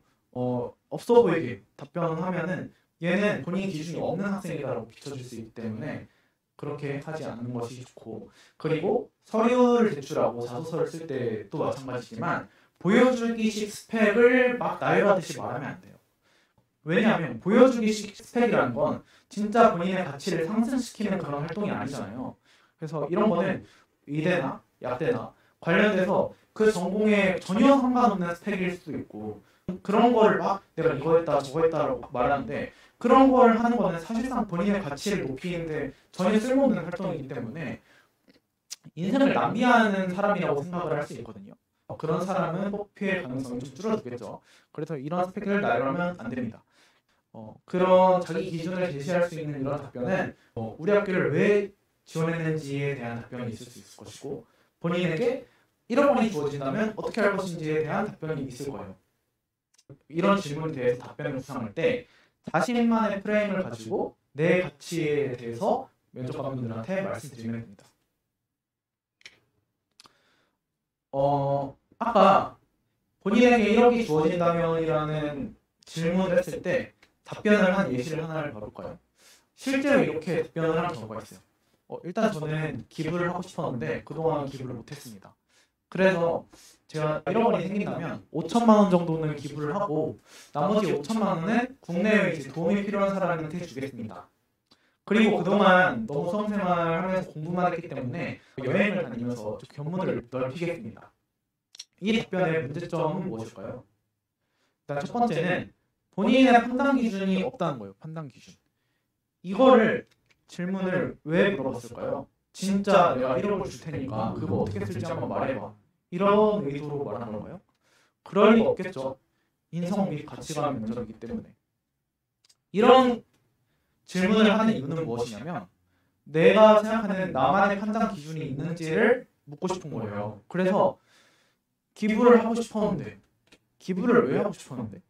없어 보이게 답변을 하면은 얘는 본인 기준이 없는 학생이다라고 비춰질 수 있기 때문에 그렇게 하지 않는 것이 좋고, 그리고 서류를 제출하고 자소서를 쓸 때도 마찬가지지만 보여주기식 스펙을 막 나열하듯이 말하면 안 돼요. 왜냐하면 보여주기식 스펙이라는 건 진짜 본인의 가치를 상승시키는 그런 활동이 아니잖아요. 그래서 이런 거는 의대나 약대나 관련돼서 그 전공에 전혀 상관없는 스펙일 수도 있고 그런 거를 막 내가 이거 했다 저거 했다라고 말하는데 그런 걸 하는 거는 사실상 본인의 가치를 높이는데 전혀 쓸모없는 활동이기 때문에 인생을 낭비하는 사람이라고 생각을 할 수 있거든요. 그런 사람은 뽑힐 가능성이 좀 줄어들겠죠. 그래서 이런 스펙을 나열하면 안 됩니다. 그런 자기 기준을 제시할 수 있는 이런 답변은 우리 학교를 왜 지원했는지에 대한 답변이 있을 수 있을 것이고 본인에게 1억 원이 주어진다면 어떻게 할 것인지에 대한 답변이 있을 거예요. 이런 질문에 대해서 답변을 구상할 때 자신만의 프레임을 가지고 내 가치에 대해서 면접관분들한테 말씀드리면 됩니다. 아까 본인에게 1억이 주어진다면이라는 질문을 했을 때 답변을 한 예시를 하나를 봐볼까요? 실제로 이렇게 답변을 한 경우가 있어요. 일단 저는 기부를 하고 싶었는데 그동안 기부를 못했습니다. 그래서 제가 1억 원이 생긴다면 5천만 원 정도는 기부를 하고 나머지 5천만 원은 국내에 이제 도움이 필요한 사람한테 주겠습니다. 그리고 그동안 너무 수험생활 하면서 공부만 했기 때문에 여행을 다니면서 견문을 넓히겠습니다. 이 답변의 문제점은 무엇일까요? 일단 첫 번째는 본인의 판단 기준이 없다는 거예요. 판단 기준. 이거를 질문을 왜 물어봤을까요? 진짜 내가 1억을 줄 테니까 그거 어떻게 쓸지 한번 말해봐. 이런 의도로 말한 건가요? 그럴 리가 없겠죠. 인성 및 가치관 면접이기 때문에. 이런 질문을 하는 이유는 무엇이냐면 내가 생각하는 나만의 판단 기준이 있는지를 묻고 싶은 거예요. 그래서 기부를 하고 싶었는데 기부를 왜 하고 싶었는데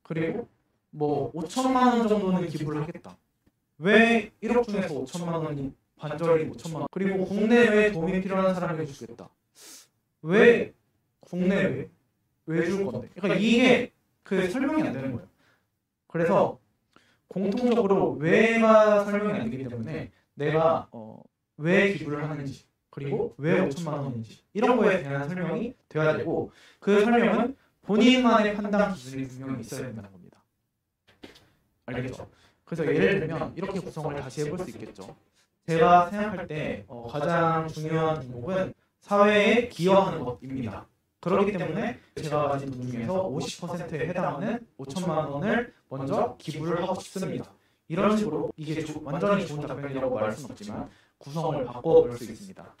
그리고 뭐 5천만 원 정도는 기부를 하겠다. 왜 1억 중에서 5천만 원이 반절이 5천만 원, 그리고 국내외에 도움이 필요한 사람에게 주겠다. 왜 국내외? 왜 줄 건데? 그러니까 이게 그 설명이 안 되는 거예요. 그래서 공통적으로 왜가 설명이 안 되기 때문에 내가 왜 기부를 하는지 그리고 왜 5천만 원인지 이런 거에 대한 설명이 돼야 되고 그 설명은 본인만의 판단 기준이 분명히 있어야 된다는 겁니다. 알겠죠? 그래서 예를 들면 이렇게 구성을 다시 해볼 수 있겠죠. 제가 생각할 때 가장 중요한 종목은 사회에 기여하는 것입니다. 그렇기 때문에 제가 가진 돈 중에서 50%에 해당하는 5천만 원을 먼저 기부를 하고 싶습니다. 이런 식으로 이게 완전히 좋은 답변이라고 말할 수는 없지만 구성을 바꿔볼 수 있습니다.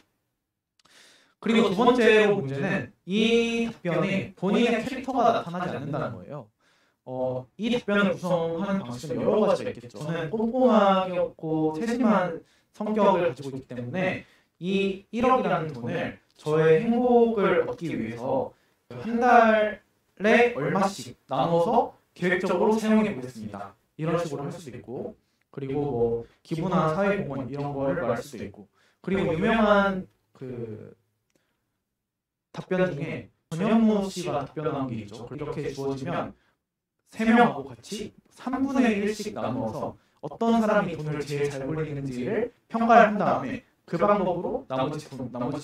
그리고 두 번째로 문제는 이 답변에 본인의 캐릭터가 나타나지 않는다는 거예요. 이 답변을 구성하는 방식은 여러 가지가 있겠죠. 저는 꼼꼼하고 세심한 성격을 가지고 있기 때문에 이 1억이라는 돈을 저의 행복을 얻기 위해서 한 달에 얼마씩 나눠서 계획적으로 사용해 보겠습니다. 이런 식으로 할 수도 있고, 그리고 뭐 기부나 사회공헌 이런 거를 말할 수도 있고, 그리고 유명한 그 답변 중에 전현무 씨가 답변한 게 있죠. 이렇게 주어지면 3명하고 같이 3분의 1씩 나누어서 어떤 사람이 돈을 제일 잘 벌리는지를 평가를 한 다음에 그 방법으로 나머지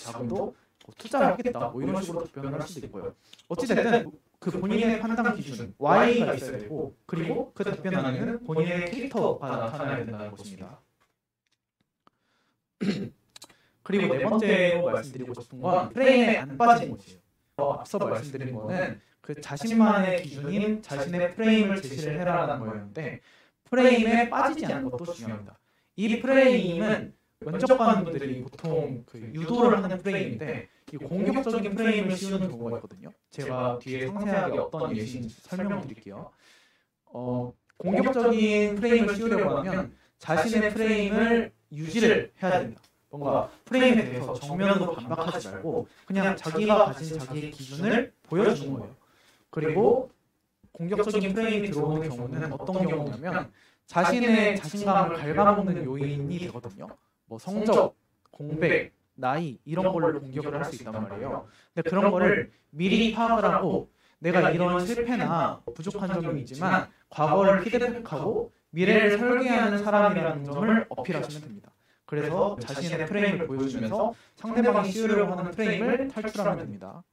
자금도 투자를 하겠다. 뭐 이런 식으로 답변을 할 수도 있고요. 어찌됐든 그 본인의 판단 기준 Y가 있어야 되고, 그리고 그 답변 안에는 본인의 캐릭터가 나타나야 된다는 것입니다. 그리고 네 번째로 말씀드리고 싶은 건 프레임에 안 빠지는 것이에요. 앞서 말씀드린 거는 그 자신만의 기준인 자신의 프레임을 제시를 해라라는 거였는데, 프레임에 빠지지 않는 것도 중요합니다. 이 프레임은 면접관분들이 보통 그 유도를 하는 프레임인데, 이 공격적인 프레임을 씌우는 경우가 있거든요. 제가 뒤에 상세하게 어떤 예시인지 설명드릴게요. 공격적인 프레임을 씌우려고 하면 자신의 프레임을 유지를 해야 됩니다. 뭔가 프레임에 대해서 정면으로 반박하지 말고 그냥 자기가 가진 자기의 기준을 보여주는 거예요. 그리고 공격적인 프레임이 들어오는 경우는 어떤 경우냐면 자신의 자신감을 갉아먹는 요인이 되거든요. 뭐 성적, 공백, 나이 이런 걸로 공격을 할 수 있단 말이에요. 근데 그런 거를 미리 파악을 하고 내가 이런 실패나 부족한 점이 있지만 과거를 피드백하고 미래를 설계하는 사람이라는 점을 어필하시면 됩니다. 그래서 자신의 프레임을 보여주면서 상대방이 씌우려고 하는 프레임을 탈출하면 됩니다.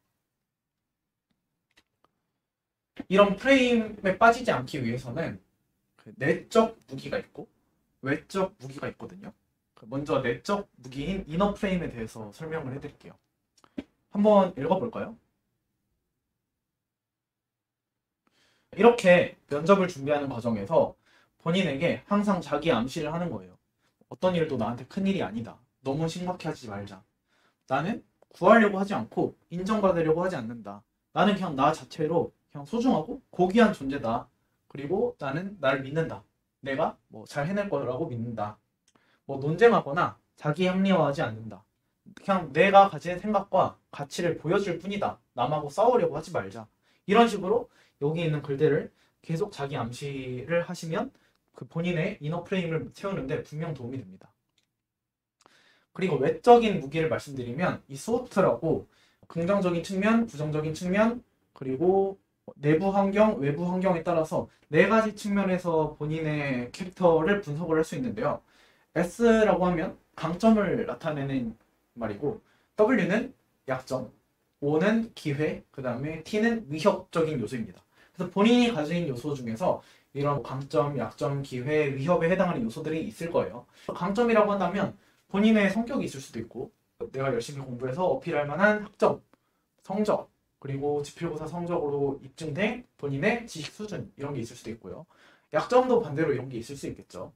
이런 프레임에 빠지지 않기 위해서는 그 내적 무기가 있고 외적 무기가 있거든요. 먼저 내적 무기인 이너 프레임에 대해서 설명을 해드릴게요. 한번 읽어볼까요? 이렇게 면접을 준비하는 과정에서 본인에게 항상 자기 암시를 하는 거예요. 어떤 일도 나한테 큰일이 아니다. 너무 심각해하지 말자. 나는 구하려고 하지 않고 인정받으려고 하지 않는다. 나는 그냥 나 자체로 그냥 소중하고 고귀한 존재다. 그리고 나는 나를 믿는다. 내가 뭐 잘 해낼 거라고 믿는다. 뭐 논쟁하거나 자기 합리화하지 않는다. 그냥 내가 가진 생각과 가치를 보여줄 뿐이다. 남하고 싸우려고 하지 말자. 이런 식으로 여기 있는 글들을 계속 자기 암시를 하시면 그 본인의 이너 프레임을 채우는데 분명 도움이 됩니다. 그리고 외적인 무기를 말씀드리면 이 SWOT라고 긍정적인 측면, 부정적인 측면, 그리고 내부 환경, 외부 환경에 따라서 네 가지 측면에서 본인의 캐릭터를 분석을 할 수 있는데요. S라고 하면 강점을 나타내는 말이고, W는 약점, O는 기회, 그 다음에 T는 위협적인 요소입니다. 그래서 본인이 가진 요소 중에서 이런 강점, 약점, 기회, 위협에 해당하는 요소들이 있을 거예요. 강점이라고 한다면 본인의 성격이 있을 수도 있고, 내가 열심히 공부해서 어필할 만한 학점, 성적, 그리고 지필고사 성적으로 입증된 본인의 지식 수준 이런 게 있을 수도 있고요. 약점도 반대로 이런 게 있을 수 있겠죠.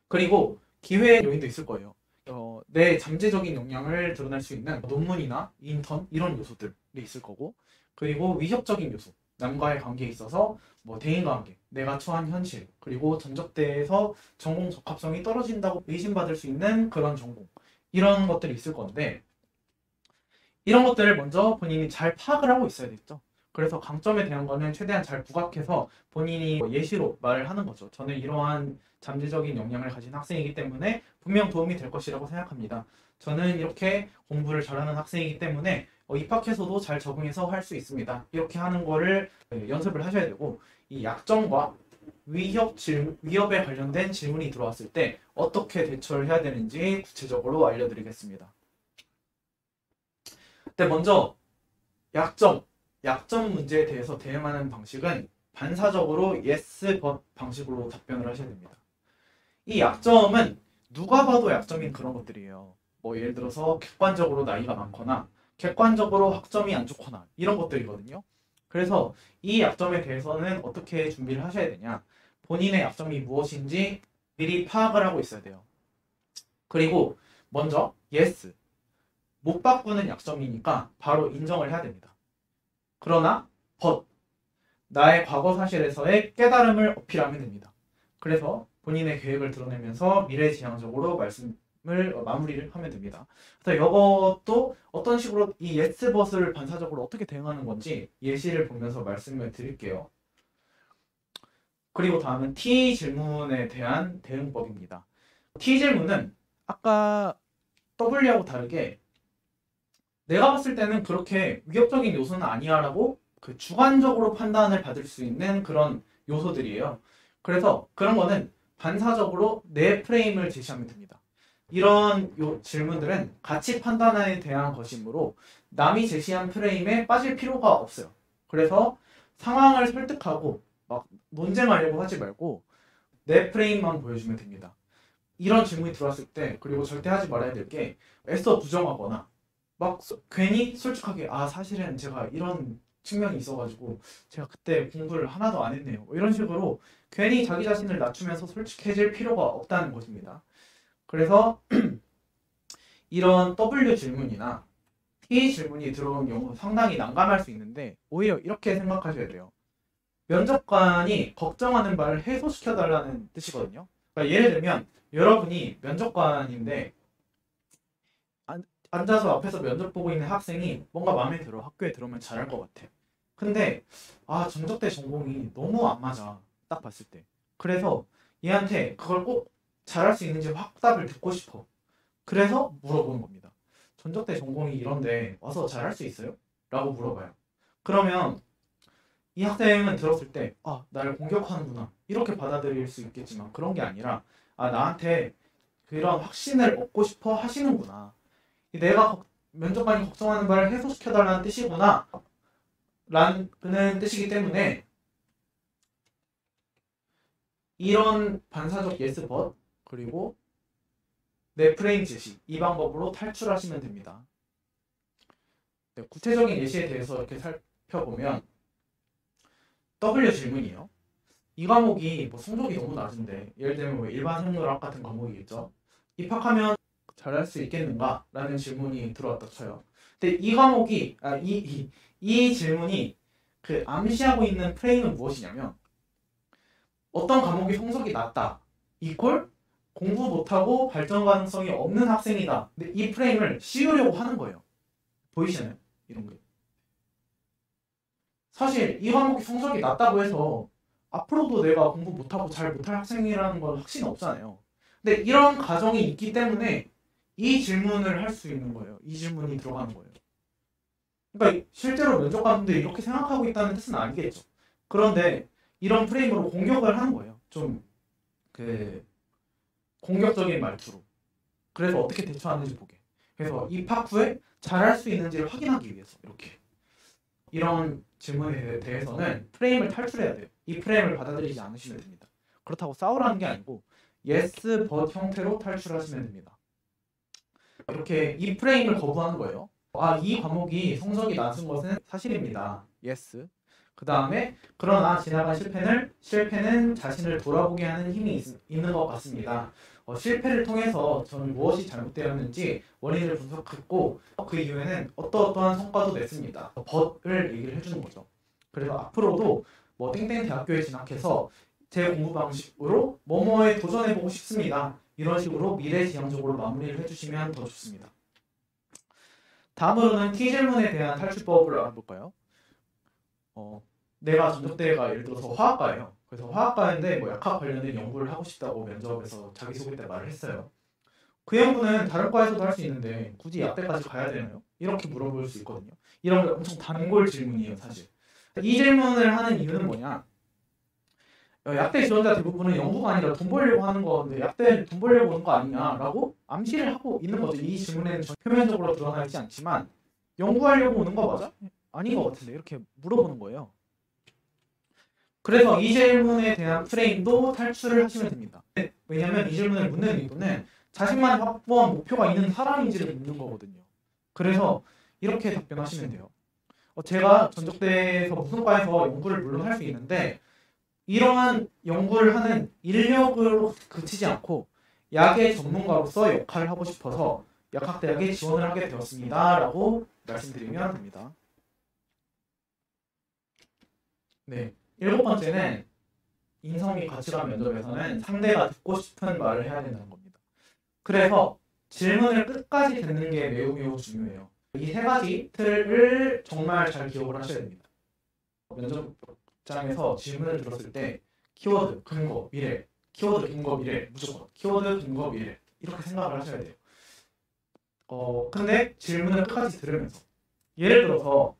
그리고 기회의 요인도 있을 거예요. 내 잠재적인 역량을 드러낼 수 있는 논문이나 인턴 이런 요소들이 있을 거고, 그리고 위협적인 요소, 남과의 관계에 있어서 뭐 대인관계, 내가 처한 현실, 그리고 전적대에서 전공 적합성이 떨어진다고 의심받을 수 있는 그런 전공, 이런 것들이 있을 건데, 이런 것들을 먼저 본인이 잘 파악을 하고 있어야겠죠. 그래서 강점에 대한 거는 최대한 잘 부각해서 본인이 예시로 말을 하는 거죠. 저는 이러한 잠재적인 역량을 가진 학생이기 때문에 분명 도움이 될 것이라고 생각합니다. 저는 이렇게 공부를 잘하는 학생이기 때문에 입학해서도 잘 적응해서 할 수 있습니다. 이렇게 하는 거를 연습을 하셔야 되고, 이 약점과 위협에 관련된 질문이 들어왔을 때 어떻게 대처를 해야 되는지 구체적으로 알려드리겠습니다. 먼저 약점 문제에 대해서 대응하는 방식은 반사적으로 yes, but 방식으로 답변을 하셔야 됩니다. 이 약점은 누가 봐도 약점인 그런 것들이에요. 예를 들어서 객관적으로 나이가 많거나 객관적으로 학점이 안 좋거나 이런 것들이거든요. 그래서 이 약점에 대해서는 어떻게 준비를 하셔야 되냐, 본인의 약점이 무엇인지 미리 파악을 하고 있어야 돼요. 그리고 먼저 yes, 못 바꾸는 약점이니까 바로 인정을 해야 됩니다. 그러나 but, 나의 과거 사실에서의 깨달음을 어필하면 됩니다. 그래서 본인의 계획을 드러내면서 미래지향적으로 마무리를 하면 됩니다. 그래서 이것도 어떤 식으로 이 yes, but을 반사적으로 어떻게 대응하는 건지 예시를 보면서 말씀을 드릴게요. 그리고 다음은 T 질문에 대한 대응법입니다. T 질문은 아까 W하고 다르게 내가 봤을 때는 그렇게 위협적인 요소는 아니야 라고 주관적으로 판단을 받을 수 있는 그런 요소들이에요. 그래서 그런 거는 반사적으로 내 프레임을 제시하면 됩니다. 이런 질문들은 가치 판단에 대한 것이므로 남이 제시한 프레임에 빠질 필요가 없어요. 그래서 상황을 설득하고 막 논쟁하려고 하지 말고 내 프레임만 보여주면 됩니다. 이런 질문이 들어왔을 때, 그리고 절대 하지 말아야 될 게 애써 부정하거나 막 괜히 솔직하게 사실은 제가 이런 측면이 있어가지고 제가 그때 공부를 하나도 안 했네요, 이런 식으로 괜히 자기 자신을 낮추면서 솔직해질 필요가 없다는 것입니다. 그래서 이런 W 질문이나 T 질문이 들어오는 경우 상당히 난감할 수 있는데, 오히려 이렇게 생각하셔야 돼요. 면접관이 걱정하는 바를 해소시켜달라는 뜻이거든요. 그러니까 예를 들면 여러분이 면접관인데 앉아서 앞에서 면접 보고 있는 학생이 뭔가 마음에 들어, 학교에 들어오면 잘할 것 같아. 근데 전적대 전공이 너무 안 맞아, 딱 봤을 때. 그래서 얘한테 그걸 꼭 잘할 수 있는지 확답을 듣고 싶어. 그래서 물어보는 겁니다. 전적대 전공이 이런데 와서 잘할 수 있어요? 라고 물어봐요. 그러면 이 학생은 들었을 때 나를 공격하는구나 이렇게 받아들일 수 있겠지만, 그런 게 아니라 나한테 그런 확신을 얻고 싶어 하시는구나, 내가 면접관이 걱정하는 바를 해소시켜달라는 뜻이구나 라는 뜻이기 때문에 이런 반사적 yes, but 그리고 내 프레임 제시, 이 방법으로 탈출하시면 됩니다. 구체적인 예시에 대해서 이렇게 살펴보면 W 질문이요. 이 과목이 성적이 너무 낮은데, 예를 들면 일반 생물학 같은 과목이겠죠. 입학하면 잘할 수 있겠는가? 라는 질문이 들어왔다 쳐요. 근데 이 과목이 이 질문이 암시하고 있는 프레임은 무엇이냐면, 어떤 과목이 성적이 낮다 이퀄 공부 못하고 발전 가능성이 없는 학생이다. 근데 이 프레임을 씌우려고 하는 거예요. 보이시나요? 이런 게. 사실 이 과목이 성적이 낮다고 해서 앞으로도 내가 공부 못하고 잘 못할 학생이라는 건 확신 없잖아요. 근데 이런 가정이 있기 때문에 이 질문을 할 수 있는 거예요. 이 질문이 들어가는 거예요. 그러니까 실제로 면접관분들이 이렇게 생각하고 있다는 뜻은 아니겠죠. 그런데 이런 프레임으로 공격을 하는 거예요. 좀 공격적인 말투로. 그래서 어떻게 대처하는지 보게. 그래서 입학 후에 잘할 수 있는지를 확인하기 위해서 이런 질문에 대해서는 프레임을 탈출해야 돼요. 이 프레임을 받아들이지 않으시면 됩니다. 그렇다고 싸우라는 게 아니고 yes, but 형태로 탈출하시면 됩니다. 이렇게 이 프레임을 거부하는 거예요. 이 과목이 성적이 낮은 것은 사실입니다. yes. 그 다음에 그러나 지나간 실패는 자신을 돌아보게 하는 힘이 있는 것 같습니다. 실패를 통해서 저는 무엇이 잘못되었는지 원인을 분석했고 그 이후에는 어떠한 성과도 냈습니다. but을 얘기를 해주는 거죠. 그래서 앞으로도 땡땡 대학교에 진학해서 제 공부 방식으로 뭐뭐에 도전해보고 싶습니다. 이런 식으로 미래지향적으로 마무리를 해주시면 더 좋습니다. 다음으로는 T질문에 대한 탈출법을 알아볼까요? 내가 전적대가 예를 들어서 화학과예요. 그래서 화학과인데 뭐 약학 관련된 연구를 하고 싶다고 면접에서 자기소개 때 말을 했어요. 그 연구는 다른 과에서도 할 수 있는데 굳이 약대까지 가야 되나요? 이렇게 물어볼 수 있거든요. 이런 게 엄청 단골 질문이에요, 사실. 이 질문을 하는 이유는 뭐냐? 약대 지원자 대부분은 연구가 아니라 돈 벌려고 하는 거인데 약대 돈 벌려고 오는 거 아니냐라고 암시를 하고 있는 거죠. 이 질문에는 표면적으로 드러나 있지 않지만 연구하려고 오는 거 맞아? 아닌 것 같은데 이렇게 물어보는 거예요. 그래서 이 질문에 대한 프레임도 탈출을 하시면 됩니다. 왜냐하면 이 질문을 묻는 이유는 자신만의 확고한 목표가 있는 사람인지를 묻는 거거든요. 그래서 이렇게 답변하시면 돼요. 제가 전적대에서 무슨 과에서 연구를 물론 할 수 있는데 이러한 연구를 하는 인력으로 그치지 않고 약의 전문가로서 역할을 하고 싶어서 약학대학에 지원을 하게 되었습니다. 라고 말씀드리면 됩니다. 네, 7번째는 인성 및 가치관 면접에서는 상대가 듣고 싶은 말을 해야 된다는 겁니다. 그래서 질문을 끝까지 듣는 게 매우 매우 중요해요. 이 세 가지 틀을 정말 잘 기억을 하셔야 됩니다. 면접장에서 질문을 들었을 때 키워드, 근거, 미래, 키워드, 근거, 미래, 무조건 키워드, 근거, 미래 이렇게 생각을 하셔야 돼요. 근데 질문을 끝까지 들으면서 예를 들어서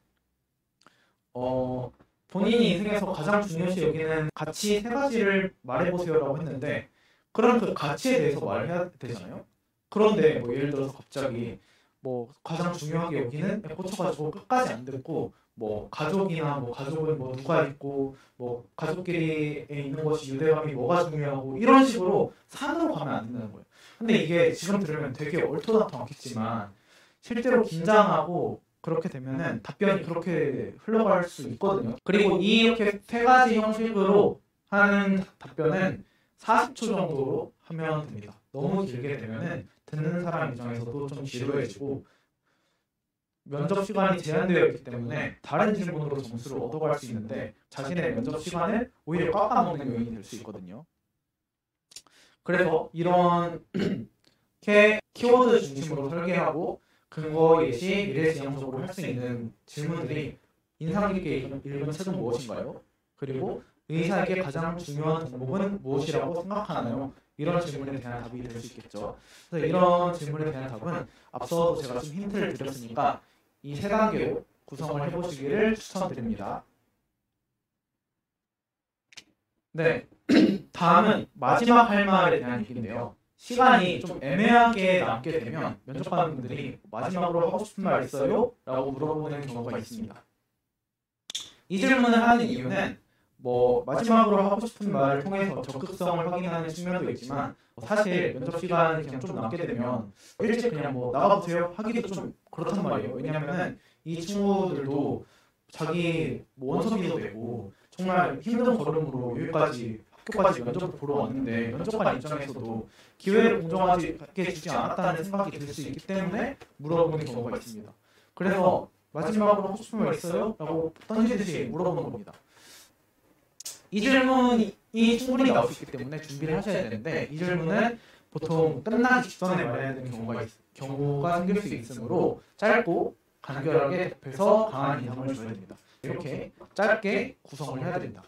본인이 인생에서 가장 중요시 여기는 가치 세 가지를 말해보세요라고 했는데 그럼 그 가치에 대해서 말을 해야 되잖아요. 그런데 뭐 예를 들어서 갑자기 뭐 가장 중요하게 여기는 꽂혀가지고 끝까지 안 듣고 뭐 가족이나 뭐 가족은 뭐 누가 있고 뭐 가족끼리 있는 것이 유대감이 뭐가 중요하고 이런 식으로 산으로 가면 안 된다는 거예요. 근데 이게 지금 들으면 되게 옳도답도 않겠지만 실제로 긴장하고 그렇게 되면은 답변이 그렇게 흘러갈 수 있거든요. 그리고 이렇게 세 가지 형식으로 하는 답변은 40초 정도로 하면 됩니다. 너무 길게 되면은 듣는 사람 입장에서도 좀 지루해지고 면접 시간이 제한되어 있기 때문에 다른 질문으로 점수를 얻어갈 수 있는데 자신의 면접 시간을 오히려 깎아먹는 요인이 될 수 있거든요. 그래서 이런 키워드 중심으로 설계하고 근거, 예시, 미래지향적으로 할 수 있는 질문들이 인상 깊게 읽은 책은 무엇인가요? 그리고 의사에게 가장 중요한 덕목은 무엇이라고 생각하나요? 이런 질문에 대한 답이 될 수 있겠죠. 그래서 이런 질문에 대한 답은 앞서도 제가 좀 힌트를 드렸으니까 이 세 단계로 구성을 해보시기를 추천드립니다. 네, 다음은 마지막 할 말에 대한 얘기인데요. 시간이 좀 애매하게 남게 되면 면접관분들이 마지막으로 하고 싶은 말 있어요? 라고 물어보는 경우가 있습니다. 이 질문을 하는 이유는 뭐 마지막으로 하고 싶은 말을 통해서 적극성을 확인하는 측면도 있지만 사실 면접 시간이 그냥 좀 남게 되면 일찍 그냥 뭐 나가보세요 하기도 좀 그렇단 말이에요. 왜냐면은 이 친구들도 자기 뭐 원서비도 내고 정말 힘든 걸음으로 여기까지 학교까지 면접을 보러 왔는데 면접관 입장에서도 기회를 공정하게 주지 않았다는 생각이 들 수 있기 때문에 물어보는 경우가 있습니다. 그래서 마지막으로 하고 싶은 말 있어요? 라고 던지듯이 물어보는 겁니다. 이 질문이 충분히 나올 수 있기 때문에 준비를 하셔야 되는데 이 질문은 보통 끝나기 직전에 말해야 되는 경우가 생길 수 있으므로 짧고 간결하게 답해서 강한 인상을 줘야 됩니다. 이렇게 짧게 구성을 해야 됩니다.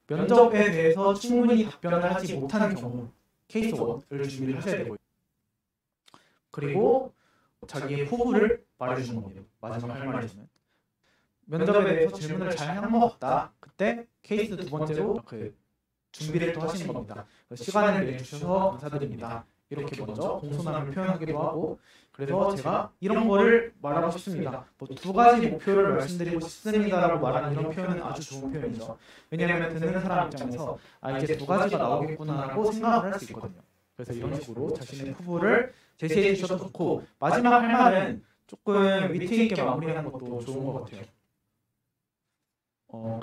면접에 대해서 충분히 답변을 하지 못하는 경우 케이스 1을 준비를 하셔야 되고요. 그리고 자기의 포부를 말해주는 겁니다. 마지막 할 말에서는 면접에 대해서 질문을 잘 한 것 같다. 그때 케이스 2번째로 준비를 또 하시는 겁니다. 시간을 내주셔서 감사드립니다. 이렇게 먼저 공손함을 표현하기도 하고 그래서 제가 이런 거를 말하고 싶습니다. 뭐 2가지 목표를 말씀드리고 싶습니다라고 말하는 이런 표현은 아주 좋은 표현이죠. 왜냐하면 듣는 사람 입장에서 이제 2가지가 나오겠구나라고 생각을 할 수 있거든요. 그래서 이런 식으로 자신의 포부를 제시해 주셔도 좋고 마지막 할 말은 조금 위트 있게 마무리하는 것도 좋은 것 같아요.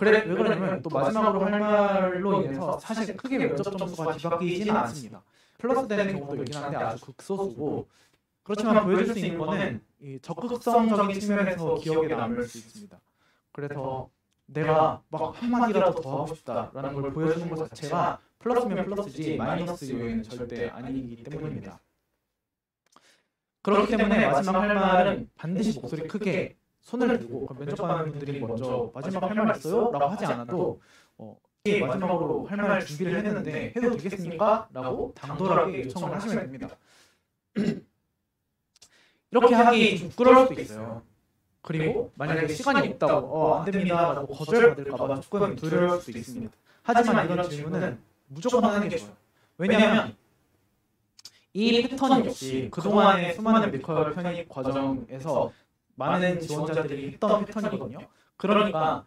왜 그러냐면 또 마지막으로 할 말로 인해서 사실 크게 면접 점수가 뒤바뀌지는 않습니다. 플러스 되는 경우도 있긴 한데 아주 극소수고 그렇지만 보여줄 수 있는 거는 이 적극성적인 측면에서 기억에 남을 수 있습니다. 그래서 내가 막 한마디라도 더 하고 싶다라는 걸 보여주는 것 자체가 플러스면 플러스지 마이너스 요인은 절대 아니기 때문입니다. 그렇기 때문에 마지막 할 말은 반드시 목소리 크게 손을 들고 면접하는 분들이 먼저 마지막 할 말 있어요? 라고 하지 않아도 마지막으로 할 말 준비를 했는데 해도 되겠습니까? 라고 당돌하게 요청을 하시면 됩니다. 이렇게 하기 좀 부끄러울 수도 있어요. 그리고 만약에 시간이 없다고 안 됩니다 라고 거절받을까 봐 조금 두려울 수도 있습니다. 하지만 이런 질문은 무조건 하는 게 좋아요. 왜냐하면 이 패턴 역시 그동안의 수많은 메디컬 편입 과정에서 많은 지원자들이 했던 패턴이거든요. 그러니까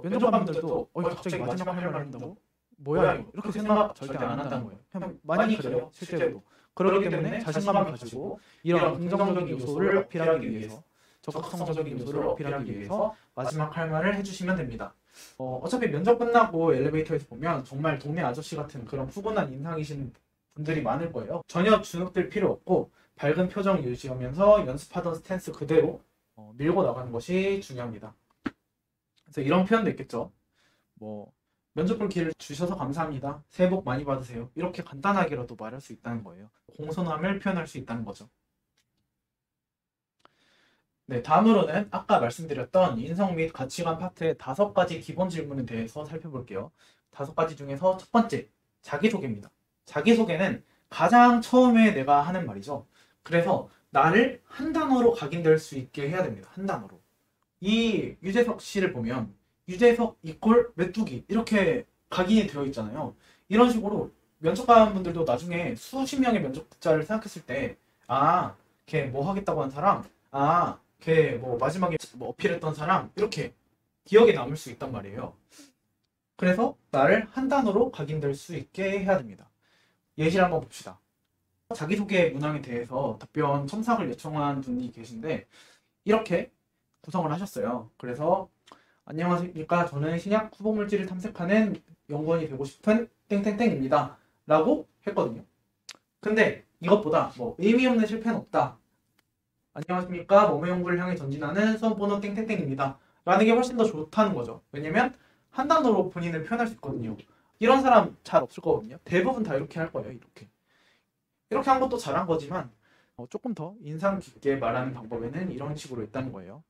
면접관분들도 갑자기 마지막 할 말을 한다고? 뭐야 이거? 이렇게 생각 절대 안 한다는 거예요. 그냥 많이 그래요, 실제로. 그렇기 때문에 자신감을 가지고 이런 긍정적인 요소를 어필하기 위해서, 적극성적인 요소를 어필하기 위해서 마지막 할 말을 해주시면 됩니다. 어차피 면접 끝나고 엘리베이터에서 보면 정말 동네 아저씨 같은 그런 푸근한 인상이신 분들이 많을 거예요. 전혀 주눅들 필요 없고 밝은 표정 유지하면서 연습하던 스탠스 그대로 밀고 나가는 것이 중요합니다. 그래서 이런 표현도 있겠죠. 면접 볼 기회를 주셔서 감사합니다. 새해 복 많이 받으세요. 이렇게 간단하게라도 말할 수 있다는 거예요. 공손함을 표현할 수 있다는 거죠. 네, 다음으로는 아까 말씀드렸던 인성 및 가치관 파트의 5가지 기본 질문에 대해서 살펴볼게요. 5가지 중에서 첫 번째, 자기소개입니다. 자기소개는 가장 처음에 내가 하는 말이죠. 그래서 나를 한 단어로 각인될 수 있게 해야 됩니다. 한 단어로. 이 유재석 씨를 보면 유재석 이퀄 메뚜기 이렇게 각인이 되어 있잖아요. 이런 식으로 면접관분들도 나중에 수십 명의 면접자를 생각했을 때 걔 뭐 하겠다고 한 사람, 걔 뭐 마지막에 뭐 어필했던 사람, 이렇게 기억에 남을 수 있단 말이에요. 그래서 나를 한 단어로 각인될 수 있게 해야 됩니다. 예시를 한번 봅시다. 자기소개 문항에 대해서 답변 첨삭을 요청한 분이 계신데 이렇게 구성을 하셨어요. 그래서 안녕하십니까, 저는 신약 후보물질을 탐색하는 연구원이 되고 싶은 땡땡땡입니다 라고 했거든요. 근데 이것보다 의미 없는 실패는 없다, 안녕하십니까, 뭐뭐 연구를 향해 전진하는 수험번호 땡땡땡입니다 라는 게 훨씬 더 좋다는 거죠. 왜냐면 한 단어로 본인을 표현할 수 있거든요. 이런 사람 잘 없을 거거든요. 대부분 다 이렇게 할 거예요. 이렇게 한 것도 잘한 거지만 조금 더 인상 깊게 말하는 방법에는 이런 식으로 있다는 거예요.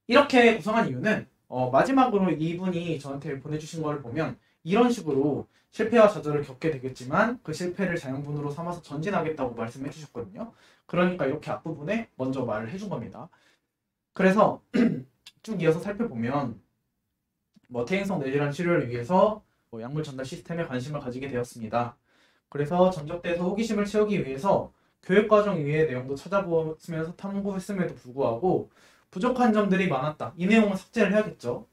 이렇게 구성한 이유는 마지막으로 이분이 저한테 보내주신 걸 보면 이런 식으로 실패와 좌절을 겪게 되겠지만 그 실패를 자양분으로 삼아서 전진하겠다고 말씀해 주셨거든요. 그러니까 이렇게 앞부분에 먼저 말을 해준 겁니다. 그래서 쭉 이어서 살펴보면 퇴행성 뇌질환 치료를 위해서 약물 전달 시스템에 관심을 가지게 되었습니다. 그래서 전적대에서 호기심을 채우기 위해서 교육과정 이외의 내용도 찾아보면서 탐구했음에도 불구하고 부족한 점들이 많았다. 이 내용은 삭제를 해야겠죠.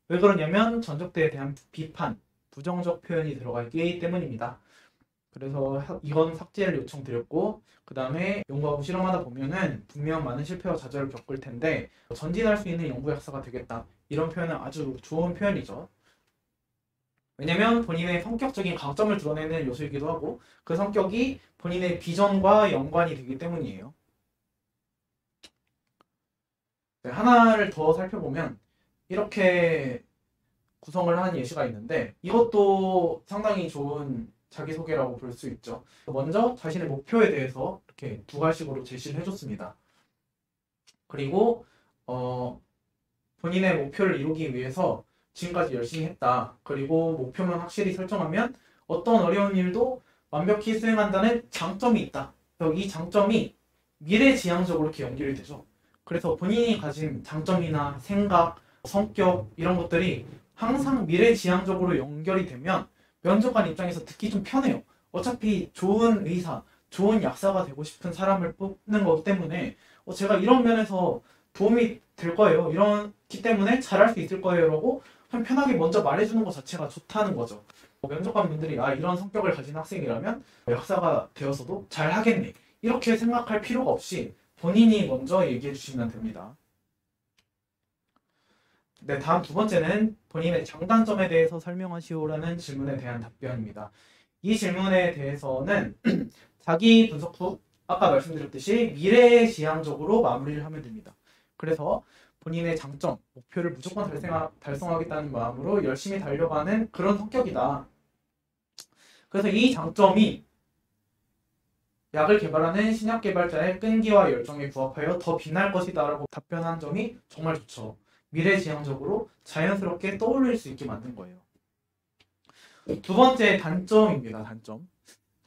왜 그러냐면 전적대에 대한 비판, 부정적 표현이 들어가 있기 때문입니다. 그래서 이건 삭제를 요청드렸고, 그 다음에 연구하고 실험하다 보면은 분명 많은 실패와 좌절을 겪을 텐데 전진할 수 있는 연구 약사가 되겠다. 이런 표현은 아주 좋은 표현이죠. 왜냐면 본인의 성격적인 강점을 드러내는 요소이기도 하고 그 성격이 본인의 비전과 연관이 되기 때문이에요. 네, 하나를 더 살펴보면 이렇게 구성을 한 예시가 있는데 이것도 상당히 좋은 자기소개라고 볼 수 있죠. 먼저 자신의 목표에 대해서 이렇게 2가지식으로 제시를 해줬습니다. 그리고 본인의 목표를 이루기 위해서 지금까지 열심히 했다. 그리고 목표만 확실히 설정하면 어떤 어려운 일도 완벽히 수행한다는 장점이 있다. 이 장점이 미래지향적으로 이렇게 연결이 되죠. 그래서 본인이 가진 장점이나 생각, 성격 이런 것들이 항상 미래지향적으로 연결이 되면 면접관 입장에서 듣기 좀 편해요. 어차피 좋은 의사, 좋은 약사가 되고 싶은 사람을 뽑는 거기 때문에 제가 이런 면에서 도움이 될 거예요. 이렇기 때문에 잘할 수 있을 거예요 라고 그냥 편하게 먼저 말해주는 것 자체가 좋다는 거죠. 면접관 분들이 이런 성격을 가진 학생이라면 약사가 되어서도 잘 하겠네, 이렇게 생각할 필요가 없이 본인이 먼저 얘기해 주시면 됩니다. 네, 다음 2번째는 본인의 장단점에 대해서 설명하시오라는 질문에 대한 답변입니다. 이 질문에 대해서는 자기 분석 후 아까 말씀드렸듯이 미래지향적으로 마무리를 하면 됩니다. 그래서 본인의 장점, 목표를 무조건 달성하겠다는 마음으로 열심히 달려가는 그런 성격이다. 그래서 이 장점이 약을 개발하는 신약 개발자의 끈기와 열정에 부합하여 더 빛날 것이다라고 답변한 점이 정말 좋죠. 미래지향적으로 자연스럽게 떠올릴 수 있게 만든 거예요. 두 번째 단점입니다.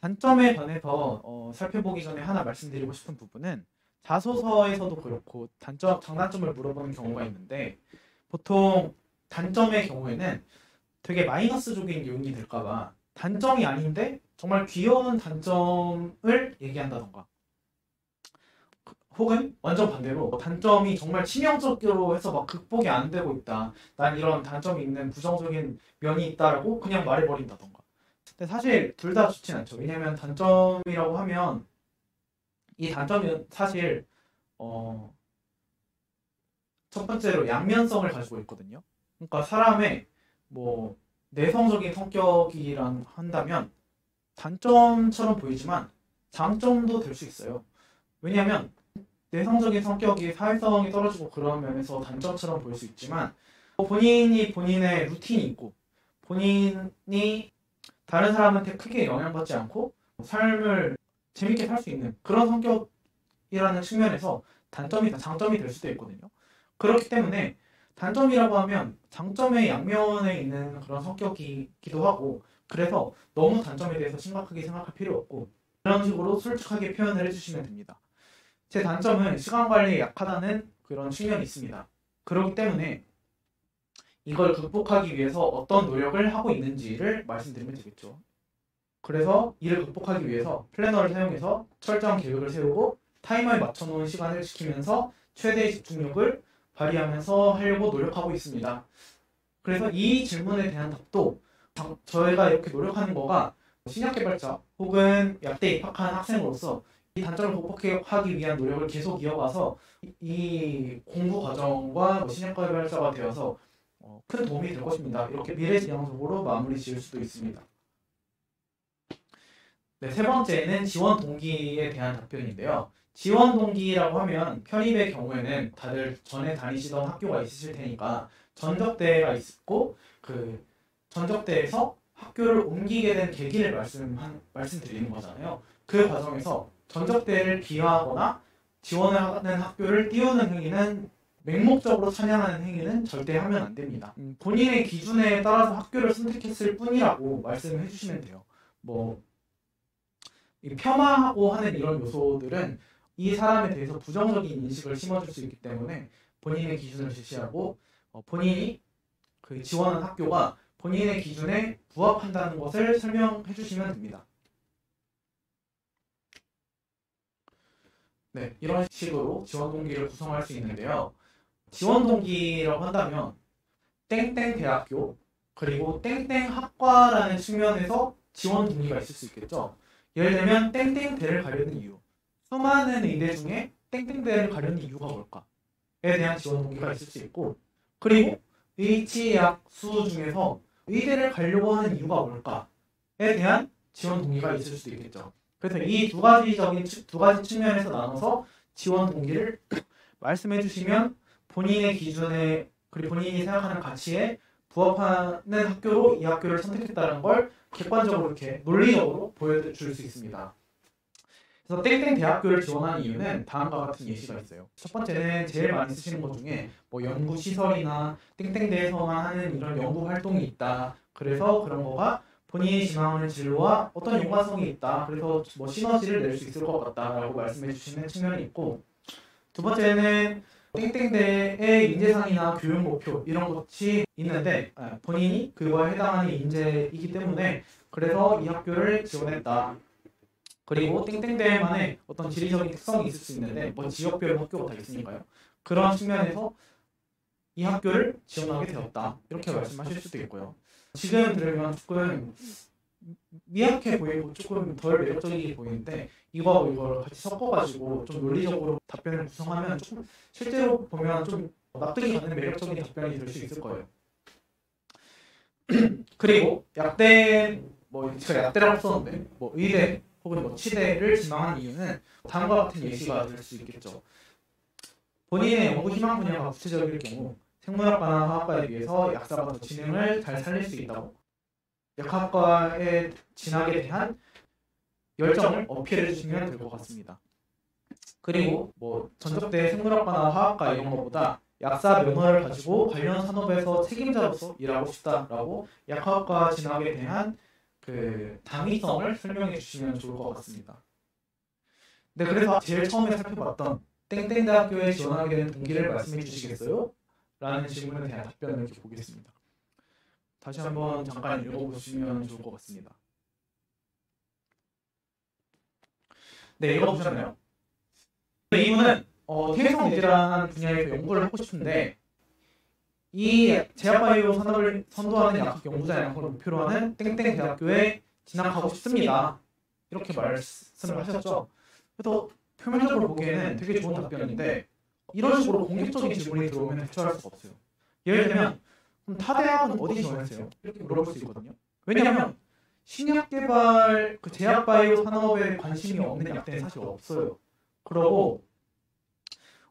단점에 관해서 살펴보기 전에 하나 말씀드리고 싶은 부분은 자소서에서도 그렇고 장단점을 물어보는 경우가 있는데 보통 단점의 경우에는 되게 마이너스적인 요인이 될까봐 단점이 아닌데 정말 귀여운 단점을 얘기한다던가 혹은 완전 반대로 단점이 정말 치명적으로 해서 막 극복이 안 되고 있다. 난 이런 단점이 있는 부정적인 면이 있다라고 그냥 말해버린다던가. 근데 사실 둘 다 좋진 않죠. 왜냐면 단점이라고 하면 이 단점은 사실 첫 번째로 양면성을 가지고 있거든요. 그러니까 사람의 뭐 내성적인 성격이란 한다면 단점처럼 보이지만 장점도 될 수 있어요. 왜냐하면 내성적인 성격이 사회성이 떨어지고 그런 면에서 단점처럼 보일 수 있지만 본인이 본인의 루틴이 있고 본인이 다른 사람한테 크게 영향받지 않고 삶을 재밌게 살 수 있는 그런 성격이라는 측면에서 장점이 될 수도 있거든요. 그렇기 때문에 단점이라고 하면 장점의 양면에 있는 그런 성격이기도 하고 그래서 너무 단점에 대해서 심각하게 생각할 필요 없고 그런 식으로 솔직하게 표현을 해주시면 됩니다. 제 단점은 시간 관리에 약하다는 그런 측면이 있습니다. 그렇기 때문에 이걸 극복하기 위해서 어떤 노력을 하고 있는지를 말씀드리면 되겠죠. 그래서 이를 극복하기 위해서 플래너를 사용해서 철저한 계획을 세우고 타이머에 맞춰놓은 시간을 지키면서 최대의 집중력을 발휘하면서 하려고 노력하고 있습니다. 그래서 이 질문에 대한 답도 저희가 이렇게 노력하는 거가 신약 개발자 혹은 약대에 입학한 학생으로서 이 단점을 극복하기 위한 노력을 계속 이어가서 이 공부 과정과 신약 개발자가 되어서 큰 도움이 될 것입니다. 이렇게 미래지향적으로 마무리 지을 수도 있습니다. 네, 세 번째는 지원 동기에 대한 답변인데요. 지원 동기라고 하면 편입의 경우에는 다들 전에 다니시던 학교가 있으실 테니까 전적대가 있고 그 전적대에서 학교를 옮기게 된 계기를 말씀드리는 거잖아요. 그 과정에서 전적대를 비하하거나 지원을 하는 학교를 띄우는 행위는 맹목적으로 찬양하는 행위는 절대 하면 안 됩니다. 본인의 기준에 따라서 학교를 선택했을 뿐이라고 말씀을 해주시면 돼요. 폄하하고 하는 이런 요소들은 이 사람에 대해서 부정적인 인식을 심어줄 수 있기 때문에 본인의 기준을 제시하고 본인이 그 지원한 학교가 본인의 기준에 부합한다는 것을 설명해 주시면 됩니다. 네, 이런 식으로 지원 동기를 구성할 수 있는데요. 지원 동기라고 한다면 땡땡 대학교 그리고 땡땡 학과라는 측면에서 지원 동기가 있을 수 있겠죠. 예를 들면 땡땡대를 가려는 이유, 수많은 의대 중에 땡땡대를 가려는 이유가 뭘까에 대한 지원 동기가 있을 수 있고 그리고 의치약수 중에서 의대를 가려고 하는 이유가 뭘까에 대한 지원 동기가 있을 수도 있겠죠. 그래서 이 두 가지 측면에서 나눠서 지원 동기를 말씀해 주시면 본인의 기준에 그리고 본인이 생각하는 가치에 부합하는 학교로 이 학교를 선택했다는 걸 객관적으로 이렇게 논리적으로 보여줄 수 있습니다. 그래서 땡땡 대학교를 지원하는 이유는 다음과 같은 예시가 있어요. 첫 번째는 제일 많이 쓰시는 것 중에 연구 시설이나 땡땡대에서만 하는 이런 연구 활동이 있다. 그래서 그런 거가 본인이 지망하는 진로와 어떤 연관성이 있다. 그래서 시너지를 낼 수 있을 것 같다라고 말씀해 주시는 측면이 있고 두 번째는 땡땡대의 인재상이나 교육 목표 이런 것이 있는데 본인이 그거에 해당하는 인재이기 때문에 그래서 이 학교를 지원했다. 그리고 땡땡대만의 어떤 지리적인 특성이 있을 수 있는데 지역별 학교가 다 있으니까요. 그런 측면에서 이 학교를 지원하게 되었다. 이렇게 말씀하실 수도 있고요. 지금 들으면 조금 미약해 보이고 조금 덜 매력적이게 보이는데 이걸 같이 섞어가지고 좀 논리적으로 답변을 구성하면 조금 실제로 보면 좀 납득이 가는 매력적인 답변이 될 수 있을 거예요. 그리고 약대 제가 약대라고 썼는데 의대 혹은 치대를 지망한 이유는 다음과 같은 예시가 될 수 있겠죠. 본인의 연구 희망 분야가 구체적일 경우 생물학과나 화학과에 비해서 약사가 더 지능을 잘 살릴 수 있다고 약학과에 진학에 대한 열정을 어필해 주시면 될 것 같습니다. 그리고 뭐 전적대 생물학과나 화학과 이런 것보다 약사 면허를 가지고 관련 산업에서 책임자로서 일하고 싶다라고 약학과 진학에 대한 그 당위성을 설명해 주시면 좋을 것 같습니다. 네, 그래서 제일 처음에 살펴봤던 땡땡대학교에 지원하게 된 동기를 말씀해 주시겠어요? 라는 질문에 대한 답변을 이렇게 보겠습니다. 다시 한번 잠깐 읽어보시면 좋을 것 같습니다. 네, 읽어보셨나요? 이분은 퇴행성 내지라는 분야에서 연구를 하고 싶은데 이 제약바이오 산업을 선도하는 약학 연구자 양성을 목표로 하는 땡땡 대학교에 진학하고 싶습니다. 이렇게 말씀을 하셨죠. 그래서 표면적으로 보기에는 되게 좋은 답변인데 이런 식으로 공격적인 질문이 들어오면 대처할 수가 없어요. 예를 들면 그럼 타 대학은 어디 지원했어요? 이렇게 물어볼 수 있거든요. 왜냐하면 신약 개발, 그 제약바이오 산업에 관심이 없는 약대는 사실 없어요. 그러고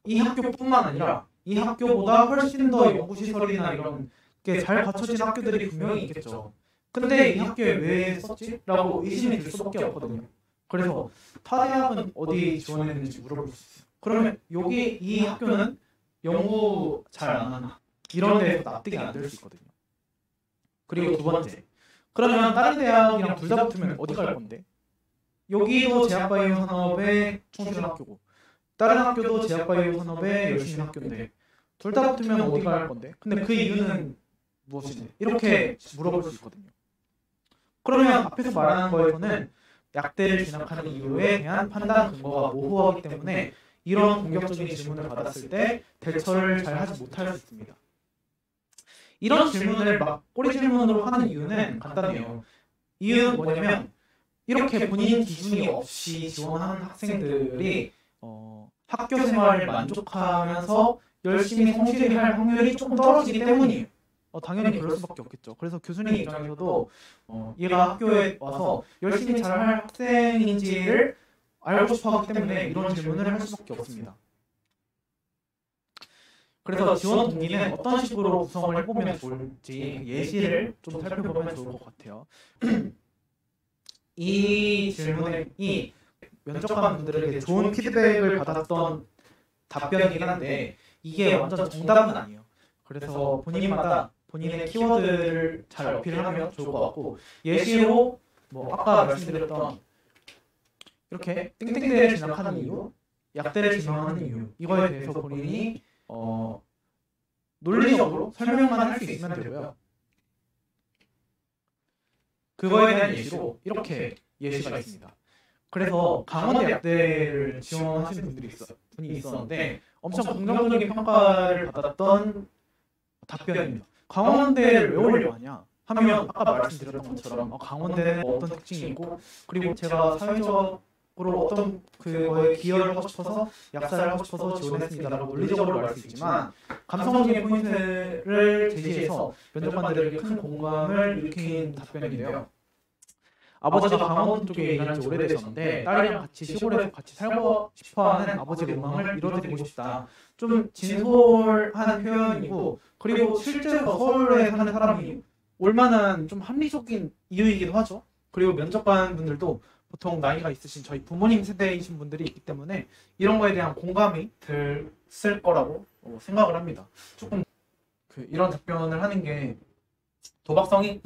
이 학교뿐만 아니라 이 학교보다 훨씬 더 연구시설이나 이런 게 잘 갖춰진 학교들이 분명히 있겠죠. 근데 이 학교에 왜 썼지? 라고 의심이 들 수밖에 없거든요. 그래서 타 대학은 어디 지원했는지 물어볼 수 있어요. 그러면 여기 이 학교는 연구 잘 안 하나? 이런 데서 납득이 안 될 수 있거든요. 그리고 두 번째, 그러면 다른 대학이랑 둘 다 붙으면 어디 갈 건데? 여기도 제약바이오 산업에 충실한 학교고 다른 학교도 제약바이오 산업에 열심히 학교인데 둘 다 붙으면 어디 갈 건데? 근데 그 이유는 무엇이지? 이렇게 물어볼 수 있거든요. 그러면 앞에서 말하는 거에서는 약대를 진학하는 이유에 대한 판단 근거가 모호하기 때문에 이런 공격적인 질문을 받았을 때 대처를 잘 하지 못할 수 있습니다. 이런 질문을 막 꼬리 질문으로 하는 이유는 간단해요. 이유는 뭐냐면 이렇게 본인 기준이 없이 지원하는 학생들이 학교 생활을 만족하면서 열심히 성실히 할 확률이 조금 떨어지기 때문이에요. 당연히 그럴 수밖에 없겠죠. 그래서 교수님 입장에서도 얘가 학교에 와서 열심히 잘할 학생인지를 알고 싶어 하기 때문에 이런 질문을 할 수밖에 없습니다. 그래서 지원 동기는 어떤 식으로 구성을 해보면 좋을지 예시를 좀 살펴보면 좋을 것 같아요. 이 질문이 면접관분들에게 좋은 피드백을 받았던 답변이긴 한데 이게 완전 정답은 아니에요. 그래서 본인마다 본인의 키워드를 잘 어필하면 좋을 것 같고 예시로 뭐 아까 말씀드렸던 이렇게 땡땡대를 진학하는 이유, 약대를 진학하는 이유 이거에 대해서 본인이 논리적으로 설명만 할 수 있으면 되고요. 그거에 대한 예시로 이렇게 예시가 있습니다. 그래서 강원대 약대를 지원하시는 분이 있었는데 엄청 긍정적인 평가를 받았던 답변입니다. 강원대를 왜 올려하냐 하면 아까 말씀드렸던 것처럼 강원대는 어떤 특징이 있고 그리고 제가 사회적으로 어떤 그거에 기여를 하고 싶어서 약사를 하고 싶어서 지원했습니다라고 논리적으로 말할 수 있지만 감성적인 포인트를 제시해서 면접관들에게 큰 공감을 일으킨 답변인데요. 아버지가 강원 쪽에 일한 지 오래되셨는데 딸이랑 같이 시골에서 같이 살고 싶어하는 아버지의 로망을 이뤄드리고 싶다. 좀 진솔한 표현이고 그리고 실제로 서울에 사는 사람이 올만한 좀 합리적인 이유이기도 하죠. 그리고 면접관 분들도 보통 나이가 있으신 저희 부모님 세대이신 분들이 있기 때문에 이런 거에 대한 공감이 들었을 거라고 생각을 합니다. 조금 이런 답변을 하는 게 도박성이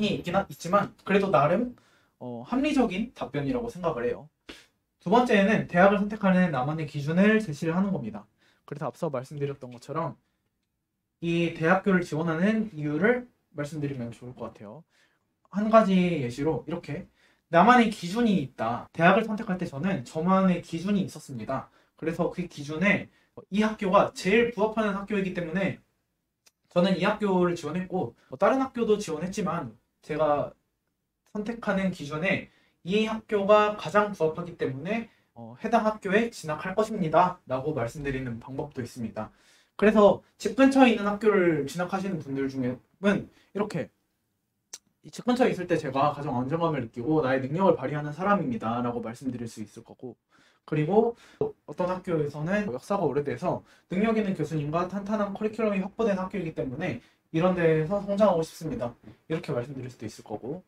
있지만 그래도 나름 합리적인 답변이라고 생각을 해요. 두 번째는 대학을 선택하는 나만의 기준을 제시를 하는 겁니다. 그래서 앞서 말씀드렸던 것처럼 이 대학교를 지원하는 이유를 말씀드리면 좋을 것 같아요. 한 가지 예시로 이렇게 나만의 기준이 있다. 대학을 선택할 때 저는 저만의 기준이 있었습니다. 그래서 그 기준에 이 학교가 제일 부합하는 학교이기 때문에 저는 이 학교를 지원했고 다른 학교도 지원했지만 제가 선택하는 기준에 이 학교가 가장 부합하기 때문에 해당 학교에 진학할 것입니다 라고 말씀드리는 방법도 있습니다. 그래서 집 근처에 있는 학교를 진학하시는 분들 중에는 이렇게 집 근처에 있을 때 제가 가장 안정감을 느끼고 나의 능력을 발휘하는 사람입니다 라고 말씀드릴 수 있을 거고 그리고 어떤 학교에서는 역사가 오래돼서 능력 있는 교수님과 탄탄한 커리큘럼이 확보된 학교이기 때문에 이런 데에서 성장하고 싶습니다 이렇게 말씀드릴 수도 있을 거고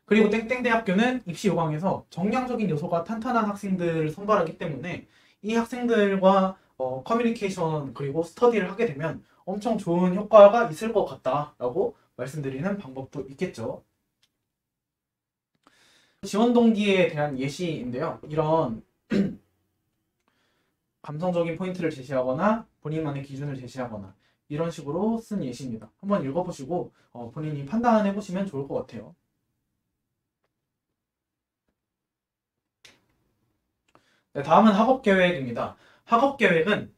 그리고 땡땡대학교는 입시 요강에서 정량적인 요소가 탄탄한 학생들을 선발하기 때문에 이 학생들과 커뮤니케이션 그리고 스터디를 하게 되면 엄청 좋은 효과가 있을 것 같다라고 말씀드리는 방법도 있겠죠. 지원 동기에 대한 예시인데요. 이런 감성적인 포인트를 제시하거나 본인만의 기준을 제시하거나 이런 식으로 쓴 예시입니다. 한번 읽어보시고 본인이 판단해 보시면 좋을 것 같아요. 네, 다음은 학업계획입니다. 학업계획은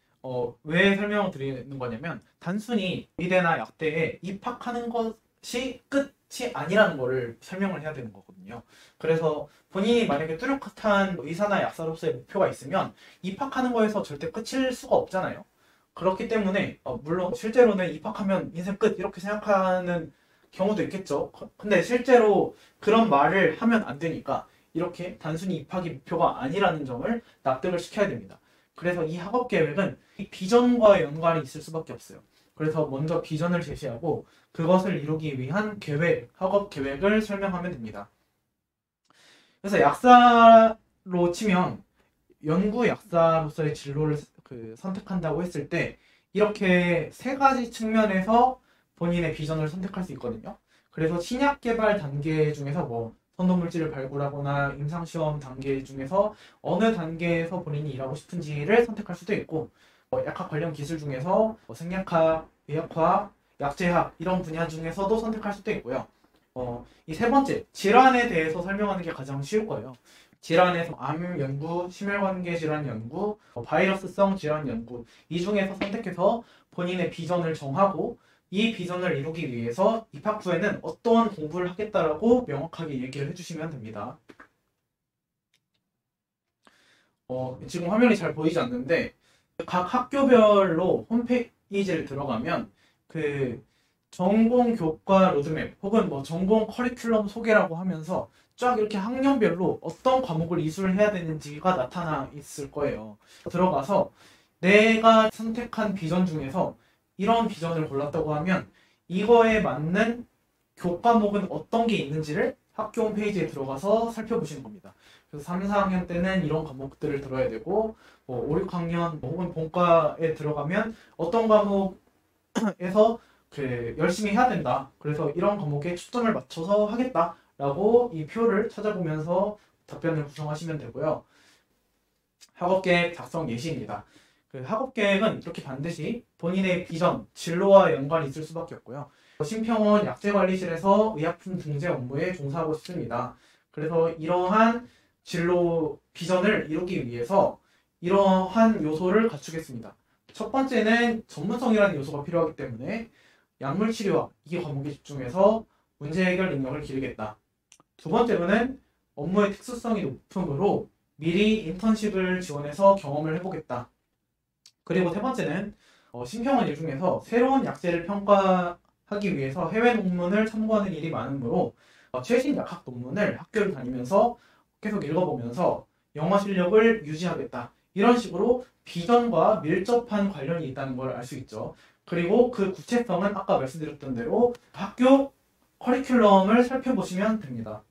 왜 설명을 드리는 거냐면 단순히 의대나 약대에 입학하는 것이 끝이 아니라는 거를 설명을 해야 되는 거거든요. 그래서 본인이 만약에 뚜렷한 의사나 약사로서의 목표가 있으면 입학하는 거에서 절대 끝일 수가 없잖아요. 그렇기 때문에 물론 실제로는 입학하면 인생 끝 이렇게 생각하는 경우도 있겠죠. 근데 실제로 그런 말을 하면 안 되니까 이렇게 단순히 입학이 목표가 아니라는 점을 납득을 시켜야 됩니다. 그래서 이 학업 계획은 이 비전과 연관이 있을 수밖에 없어요. 그래서 먼저 비전을 제시하고 그것을 이루기 위한 계획, 학업 계획을 설명하면 됩니다. 그래서 약사로 치면 연구 약사로서의 진로를 선택한다고 했을 때 이렇게 세 가지 측면에서 본인의 비전을 선택할 수 있거든요. 그래서 신약 개발 단계 중에서 뭐 선도물질을 발굴하거나 임상시험 단계 중에서 어느 단계에서 본인이 일하고 싶은지를 선택할 수도 있고 약학 관련 기술 중에서 생약학, 의학화학, 약제학 이런 분야 중에서도 선택할 수도 있고요. 이 세 번째, 질환에 대해서 설명하는 게 가장 쉬울 거예요. 질환에서 암 연구, 심혈관계 질환 연구, 바이러스성 질환 연구 이 중에서 선택해서 본인의 비전을 정하고 이 비전을 이루기 위해서 입학 후에는 어떠한 공부를 하겠다라고 명확하게 얘기를 해주시면 됩니다. 지금 화면이 잘 보이지 않는데 각 학교별로 홈페이지를 들어가면 그 전공 교과 로드맵 혹은 뭐 전공 커리큘럼 소개라고 하면서 쫙 이렇게 학년별로 어떤 과목을 이수를 해야 되는지가 나타나 있을 거예요. 들어가서 내가 선택한 비전 중에서 이런 비전을 골랐다고 하면 이거에 맞는 교과목은 어떤 게 있는지를 학교 홈페이지에 들어가서 살펴보시는 겁니다. 그래서 3, 4학년 때는 이런 과목들을 들어야 되고 5, 6학년 혹은 본과에 들어가면 어떤 과목에서 열심히 해야 된다. 그래서 이런 과목에 초점을 맞춰서 하겠다라고 이 표를 찾아보면서 답변을 구성하시면 되고요. 학업계획 작성 예시입니다. 학업계획은 이렇게 반드시 본인의 비전, 진로와 연관이 있을 수밖에 없고요. 심평원 약제관리실에서 의약품 등재 업무에 종사하고 싶습니다. 그래서 이러한 진로 비전을 이루기 위해서 이러한 요소를 갖추겠습니다. 첫 번째는 전문성이라는 요소가 필요하기 때문에 약물치료학 이 과목에 집중해서 문제 해결 능력을 기르겠다. 두 번째로는 업무의 특수성이 높으므로 미리 인턴십을 지원해서 경험을 해보겠다. 그리고 세 번째는 심평원 일 중에서 새로운 약제를 평가하기 위해서 해외 논문을 참고하는 일이 많으므로 최신 약학 논문을 학교를 다니면서 계속 읽어보면서 영어 실력을 유지하겠다. 이런 식으로 비전과 밀접한 관련이 있다는 걸 알 수 있죠. 그리고 그 구체성은 아까 말씀드렸던 대로 학교 커리큘럼을 살펴보시면 됩니다.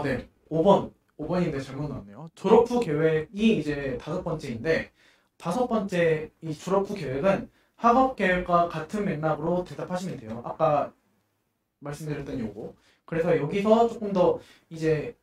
네. 5번인데 잘못 나왔네요. 졸업 후 계획이 이제 5번째인데 5번째 이 졸업 후 계획은 학업 계획과 같은 맥락으로 대답하시면 돼요. 아까 말씀드렸던 요거. 그래서 여기서 조금 더 이제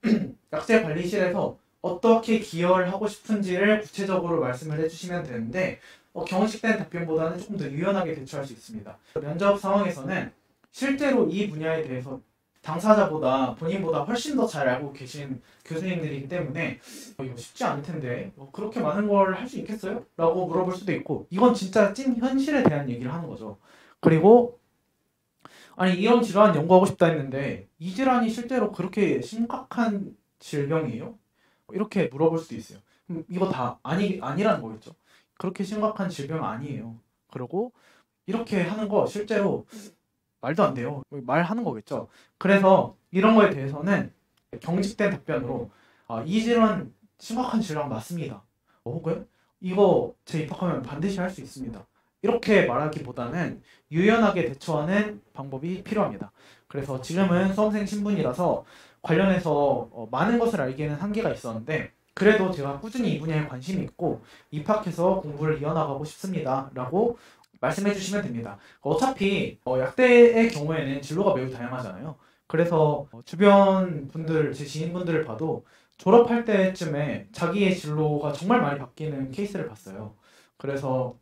약제 관리실에서 어떻게 기여를 하고 싶은지를 구체적으로 말씀을 해주시면 되는데 경식된 답변보다는 조금 더 유연하게 대처할 수 있습니다. 면접 상황에서는 실제로 이 분야에 대해서 당사자보다 본인보다 훨씬 더 잘 알고 계신 교수님들이기 때문에 이거 쉽지 않을 텐데 그렇게 많은 걸 할 수 있겠어요? 라고 물어볼 수도 있고 이건 진짜 찐 현실에 대한 얘기를 하는 거죠. 그리고 아니 이런 질환 연구하고 싶다 했는데 이 질환이 실제로 그렇게 심각한 질병이에요? 이렇게 물어볼 수도 있어요. 이거 다 아니라는 거겠죠. 그렇게 심각한 질병 아니에요. 그리고 이렇게 하는 거 실제로 말도 안 돼요. 말하는 거겠죠. 그래서 이런 거에 대해서는 경직된 답변으로 이 질환 심각한 질환 맞습니다. 혹은 이거 제 입학하면 반드시 할 수 있습니다. 이렇게 말하기보다는 유연하게 대처하는 방법이 필요합니다. 그래서 지금은 수험생 신분이라서 관련해서 많은 것을 알기에는 한계가 있었는데 그래도 제가 꾸준히 이 분야에 관심이 있고 입학해서 공부를 이어나가고 싶습니다 라고 말씀해 주시면 됩니다. 어차피 약대의 경우에는 진로가 매우 다양하잖아요. 그래서 주변 분들, 제 지인분들을 봐도 졸업할 때쯤에 자기의 진로가 정말 많이 바뀌는 케이스를 봤어요. 그래서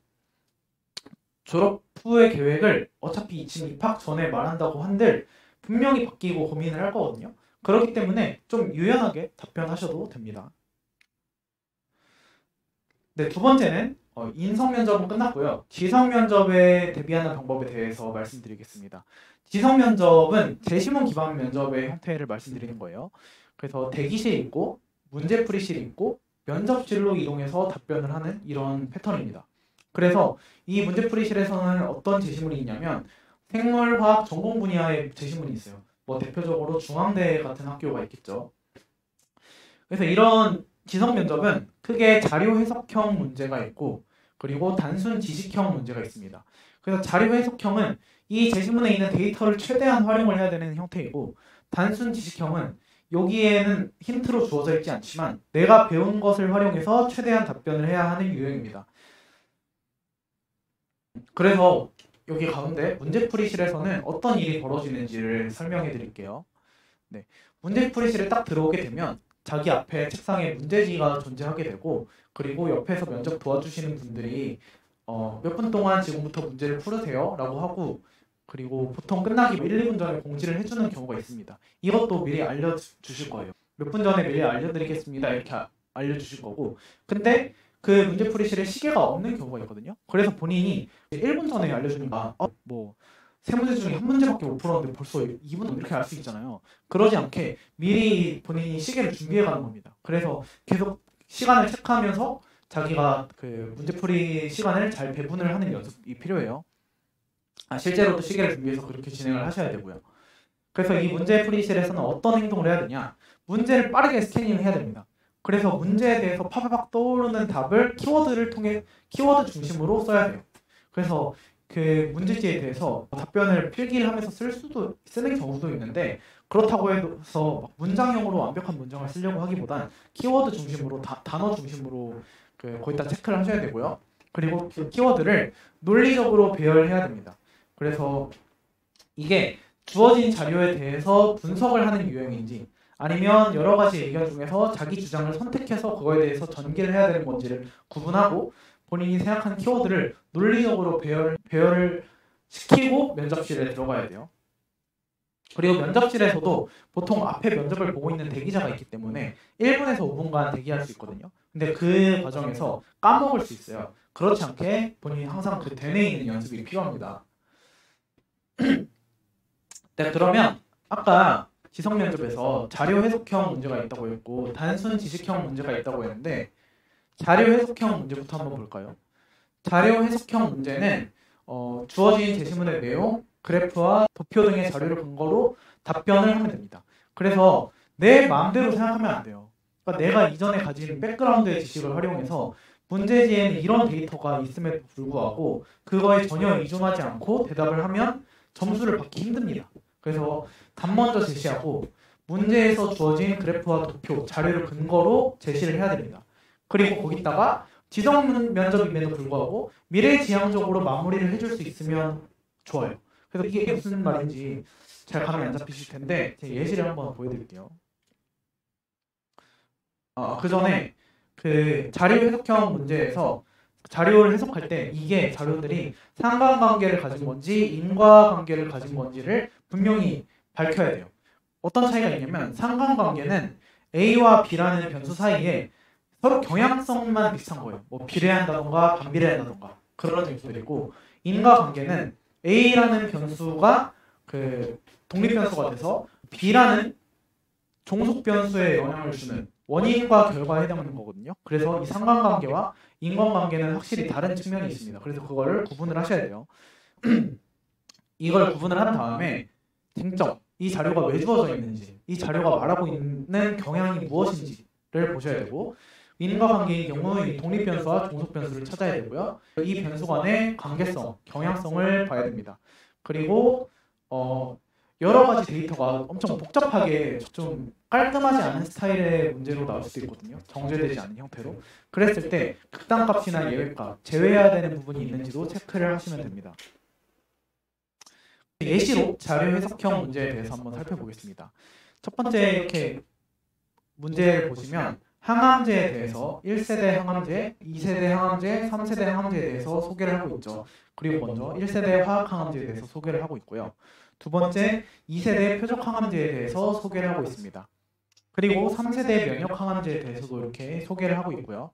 졸업 후의 계획을 어차피 지금 입학 전에 말한다고 한들 분명히 바뀌고 고민을 할 거거든요. 그렇기 때문에 좀 유연하게 답변하셔도 됩니다. 네, 두 번째는 인성 면접은 끝났고요. 지성 면접에 대비하는 방법에 대해서 말씀드리겠습니다. 지성 면접은 제시문 기반 면접의 형태를 말씀드리는 거예요. 그래서 대기실이 있고 문제풀이실이 있고 면접실로 이동해서 답변을 하는 이런 패턴입니다. 그래서 이 문제풀이실에서는 어떤 제시문이 있냐면 생물화학 전공 분야의 제시문이 있어요. 뭐 대표적으로 중앙대 같은 학교가 있겠죠. 그래서 이런 지성 면접은 크게 자료 해석형 문제가 있고 그리고 단순 지식형 문제가 있습니다. 그래서 자료 해석형은 이 제시문에 있는 데이터를 최대한 활용을 해야 되는 형태이고 단순 지식형은 여기에는 힌트로 주어져 있지 않지만 내가 배운 것을 활용해서 최대한 답변을 해야 하는 유형입니다. 그래서 여기 가운데 문제풀이실에서는 어떤 일이 벌어지는지를 설명해 드릴게요. 네, 문제풀이실에 딱 들어오게 되면 자기 앞에 책상에 문제지가 존재하게 되고 그리고 옆에서 면접 도와주시는 분들이 몇 분 동안 지금부터 문제를 풀으세요 라고 하고 그리고 보통 끝나기 1, 2분 전에 공지를 해주는 경우가 있습니다. 이것도 미리 알려주실 거예요. 몇 분 전에 미리 알려드리겠습니다 이렇게 알려주실 거고 근데 그 문제풀이실에 시계가 없는 경우가 있거든요. 그래서 본인이 1분 전에 알려주니까 뭐 세 문제 중에 한 문제밖에 못 풀었는데 벌써 2분 이렇게 알 수 있잖아요. 그러지 않게 미리 본인이 시계를 준비해 가는 겁니다. 그래서 계속 시간을 체크하면서 자기가 그 문제풀이 시간을 잘 배분을 하는 연습이 필요해요. 실제로도 시계를 준비해서 그렇게 진행을 하셔야 되고요. 그래서 이 문제풀이실에서는 어떤 행동을 해야 되냐? 문제를 빠르게 스캐닝을 해야 됩니다. 그래서 문제에 대해서 파바박 떠오르는 답을 키워드를 통해 키워드 중심으로 써야 돼요. 그래서 그 문제지에 대해서 답변을 필기를 하면서 쓰는 경우도 있는데 그렇다고 해서 문장형으로 완벽한 문장을 쓰려고 하기보단 키워드 중심으로 단어 중심으로 거기다 체크를 하셔야 되고요. 그리고 그 키워드를 논리적으로 배열해야 됩니다. 그래서 이게 주어진 자료에 대해서 분석을 하는 유형인지 아니면 여러 가지 의견 중에서 자기 주장을 선택해서 그거에 대해서 전개를 해야 되는 건지를 구분하고 본인이 생각하는 키워드를 논리적으로 배열을 시키고 면접실에 들어가야 돼요. 그리고 면접실에서도 보통 앞에 면접을 보고 있는 대기자가 있기 때문에 1분에서 5분간 대기할 수 있거든요. 근데 그 과정에서 까먹을 수 있어요. 그렇지 않게 본인이 항상 그 대내에 있는 연습이 필요합니다. 네, 그러면 아까 지성 면접에서 자료 해석형 문제가 있다고 했고 단순 지식형 문제가 있다고 했는데 자료 해석형 문제부터 한번 볼까요? 자료 해석형 문제는 주어진 제시문의 내용, 그래프와 도표 등의 자료를 근거로 답변을 하면 됩니다. 그래서 내 마음대로 생각하면 안 돼요. 그러니까 내가 이전에 가진 백그라운드의 지식을 활용해서 문제지에는 이런 데이터가 있음에도 불구하고 그거에 전혀 의존하지 않고 대답을 하면 점수를 받기 힘듭니다. 그래서 답 먼저 제시하고 문제에서 주어진 그래프와 도표, 자료를 근거로 제시를 해야 됩니다. 그리고 거기다가 지성 면접임에도 불구하고 미래지향적으로 마무리를 해줄 수 있으면 좋아요. 그래서 이게 무슨 말인지 잘 감이 안 잡히실 텐데 제가 예시를 한번 보여드릴게요. 그 전에 그 자료 해석형 문제에서 자료를 해석할 때 이게 자료들이 상관관계를 가진 건지 인과관계를 가진 건지를 분명히 밝혀야 돼요. 어떤 차이가 있냐면 상관관계는 A와 B라는 변수 사이에 서로 경향성만 비슷한 거예요. 뭐 비례한다던가 반비례한다던가 그런 점들이고 인과관계는 A라는 변수가 그 독립변수가 돼서 B라는 종속 변수에 영향을 주는 원인과 결과에 해당하는 거거든요. 그래서 이 상관관계와 인과관계는 확실히 다른 측면이 있습니다. 그래서 그거를 구분을 하셔야 돼요. 이걸 구분을 한 다음에 쟁점, 이 자료가 왜 주어져 있는지, 이 자료가 말하고 있는 경향이 무엇인지를 보셔야 되고 인과관계의 경우 이 독립변수와 종속변수를 찾아야 되고요. 이 변수 간의 관계성, 경향성을 봐야 됩니다. 그리고 여러 가지 데이터가 엄청 복잡하게 좀 깔끔하지 않은 스타일의 문제로 나올 수도 있거든요. 정제되지 않은 형태로. 그랬을 때 극단값이나 예외값, 제외해야 되는 부분이 있는지도 체크를 하시면 됩니다. 예시로 자료 해석형 문제에 대해서 한번 살펴보겠습니다. 첫 번째 이렇게 문제를 보시면 항암제에 대해서 1세대 항암제, 2세대 항암제, 3세대 항암제에 대해서 소개를 하고 있죠. 그리고 먼저 1세대 화학 항암제에 대해서 소개를 하고 있고요. 두 번째 2세대 표적 항암제에 대해서 소개를 하고 있습니다. 그리고 3세대 면역 항암제에 대해서도 이렇게 소개를 하고 있고요.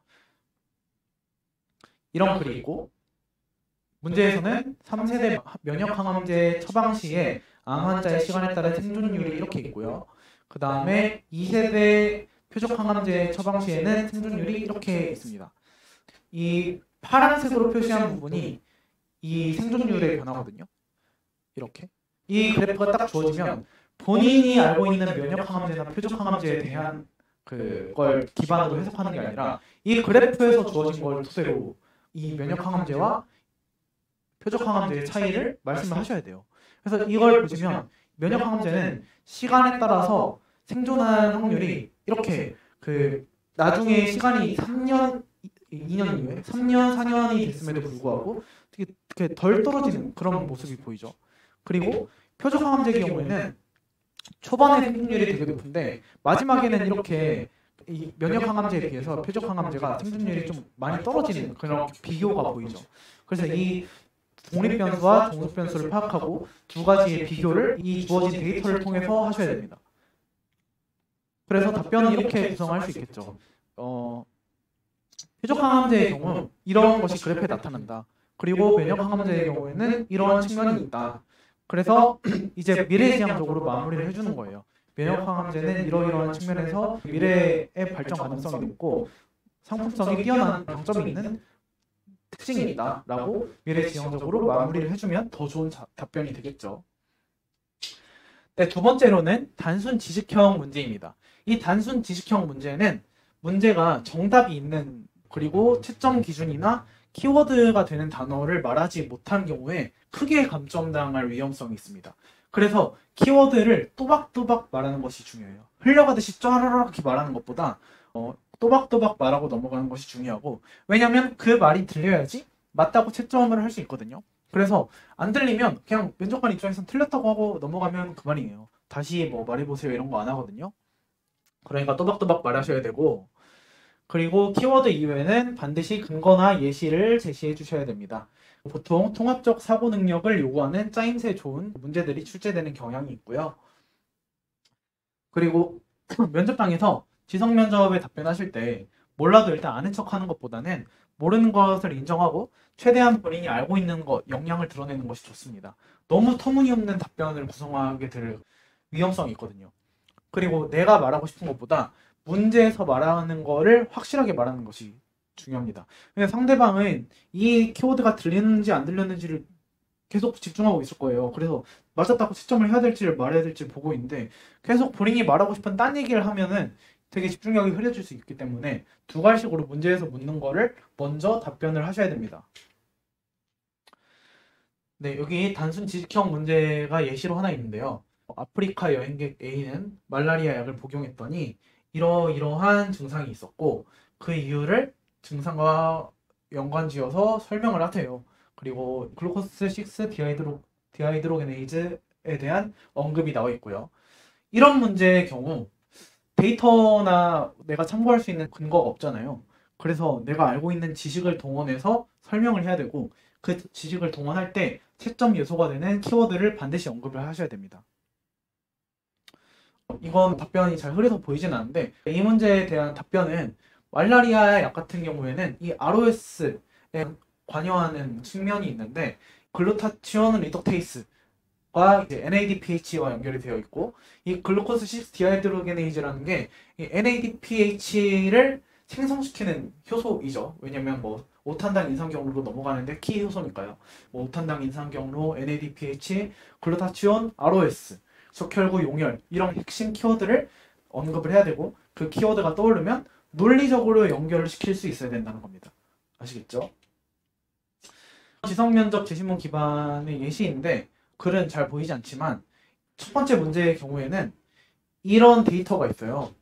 이런 글이 있고 문제에서는 3세대 면역 항암제 처방 시에 암 환자의 시간에 따른 생존율이 이렇게 있고요. 그 다음에 2세대 표적 항암제 처방 시에는 생존율이 이렇게 있습니다. 이 파란색으로 표시한 부분이 이 생존율의 변화거든요. 이렇게. 이 그래프가 딱 주어지면 본인이 알고 있는 면역 항암제나 표적 항암제에 대한 그걸 기반으로 해석하는 게 아니라 이 그래프에서 주어진 걸 토대로 이 면역 항암제와 표적 항암제의 차이를 말씀을 하셔야 돼요. 그래서 이걸 보시면 면역 항암제는 시간에 따라서 생존하는 확률이 이렇게 나중에 시간이 3년, 2년 이후에 3년, 4년이 됐음에도 불구하고 되게 덜 떨어지는 그런 모습이 보이죠. 그리고 표적 항암제의 경우에는 초반에 생존율이 되게 높은데 마지막에는 이렇게 이 면역 항암제에 비해서 표적 항암제가 생존율이 좀 많이 떨어지는 그런 비교가 보이죠. 그래서 이 독립변수와 종속변수를 파악하고 두 가지의 비교를 이 주어진 데이터를 통해서 하셔야 됩니다. 그래서 답변은 이렇게 구성할 수 있겠죠. 표적 항암제의 경우 이런 것이 그래프에 나타난다. 그리고 면역 항암제의 경우에는 이러한 측면이 있다. 그래서 이제 미래지향적으로 마무리를 해주는 거예요. 면역 항암제는 이러이러한 측면에서 미래의 발전 가능성이 높고 상품성이 뛰어난 장점이 있는 특징이 있다라고 미래지향적으로 마무리를 해주면 더 좋은 답변이 되겠죠. 네, 두 번째로는 단순 지식형 문제입니다. 이 단순 지식형 문제는 문제가 정답이 있는 그리고 채점 기준이나 키워드가 되는 단어를 말하지 못한 경우에 크게 감점당할 위험성이 있습니다. 그래서 키워드를 또박또박 말하는 것이 중요해요. 흘려가듯이 쫘라락 말하는 것보다 또박또박 말하고 넘어가는 것이 중요하고, 왜냐하면 그 말이 들려야지 맞다고 채점을 할 수 있거든요. 그래서 안 들리면 그냥 면접관 입장에서는 틀렸다고 하고 넘어가면 그만이에요. 다시 뭐 말해보세요 이런 거 안 하거든요. 그러니까 또박또박 말하셔야 되고, 그리고 키워드 이외에는 반드시 근거나 예시를 제시해 주셔야 됩니다. 보통 통합적 사고 능력을 요구하는 짜임새 좋은 문제들이 출제되는 경향이 있고요. 그리고 면접방에서 지성 면접에 답변하실 때 몰라도 일단 아는 척 하는 것보다는 모르는 것을 인정하고 최대한 본인이 알고 있는 것, 역량을 드러내는 것이 좋습니다. 너무 터무니없는 답변을 구성하게 될 위험성이 있거든요. 그리고 내가 말하고 싶은 것보다 문제에서 말하는 거를 확실하게 말하는 것이 중요합니다. 근데 상대방은 이 키워드가 들리는지 안 들렸는지를 계속 집중하고 있을 거예요. 그래서 맞았다고 채점을 해야 될지를 말해야 될지 보고 있는데 계속 본인이 말하고 싶은 딴 얘기를 하면은 되게 집중력이 흐려질 수 있기 때문에 두 가지식으로 문제에서 묻는 거를 먼저 답변을 하셔야 됩니다. 네, 여기 단순 지식형 문제가 예시로 하나 있는데요. 아프리카 여행객 A는 말라리아 약을 복용했더니 이러이러한 증상이 있었고 그 이유를 증상과 연관지어서 설명을 하세요. 그리고 글루코스 6 디하이드로게네이즈에 대한 언급이 나와 있고요. 이런 문제의 경우 데이터나 내가 참고할 수 있는 근거가 없잖아요. 그래서 내가 알고 있는 지식을 동원해서 설명을 해야 되고 그 지식을 동원할 때 채점 요소가 되는 키워드를 반드시 언급을 하셔야 됩니다. 이건 답변이 잘 흐려서 보이진 않는데 이 문제에 대한 답변은 말라리아 약 같은 경우에는 이 ROS에 관여하는 측면이 있는데 글루타치온 리덕테이스와 이제 NADPH와 연결이 되어 있고 이 글루코스 6 디하이드로게네이즈라는 게 이 NADPH를 생성시키는 효소이죠. 왜냐면 뭐 5탄당 인산경로로 넘어가는데 키 효소니까요. 뭐 5탄당 인산경로, NADPH, 글루타치온, ROS, 적혈구 용혈 이런 핵심 키워드를 언급을 해야 되고 그 키워드가 떠오르면 논리적으로 연결을 시킬 수 있어야 된다는 겁니다. 아시겠죠? 지성면접 제시문 기반의 예시인데 글은 잘 보이지 않지만 첫 번째 문제의 경우에는 이런 데이터가 있어요.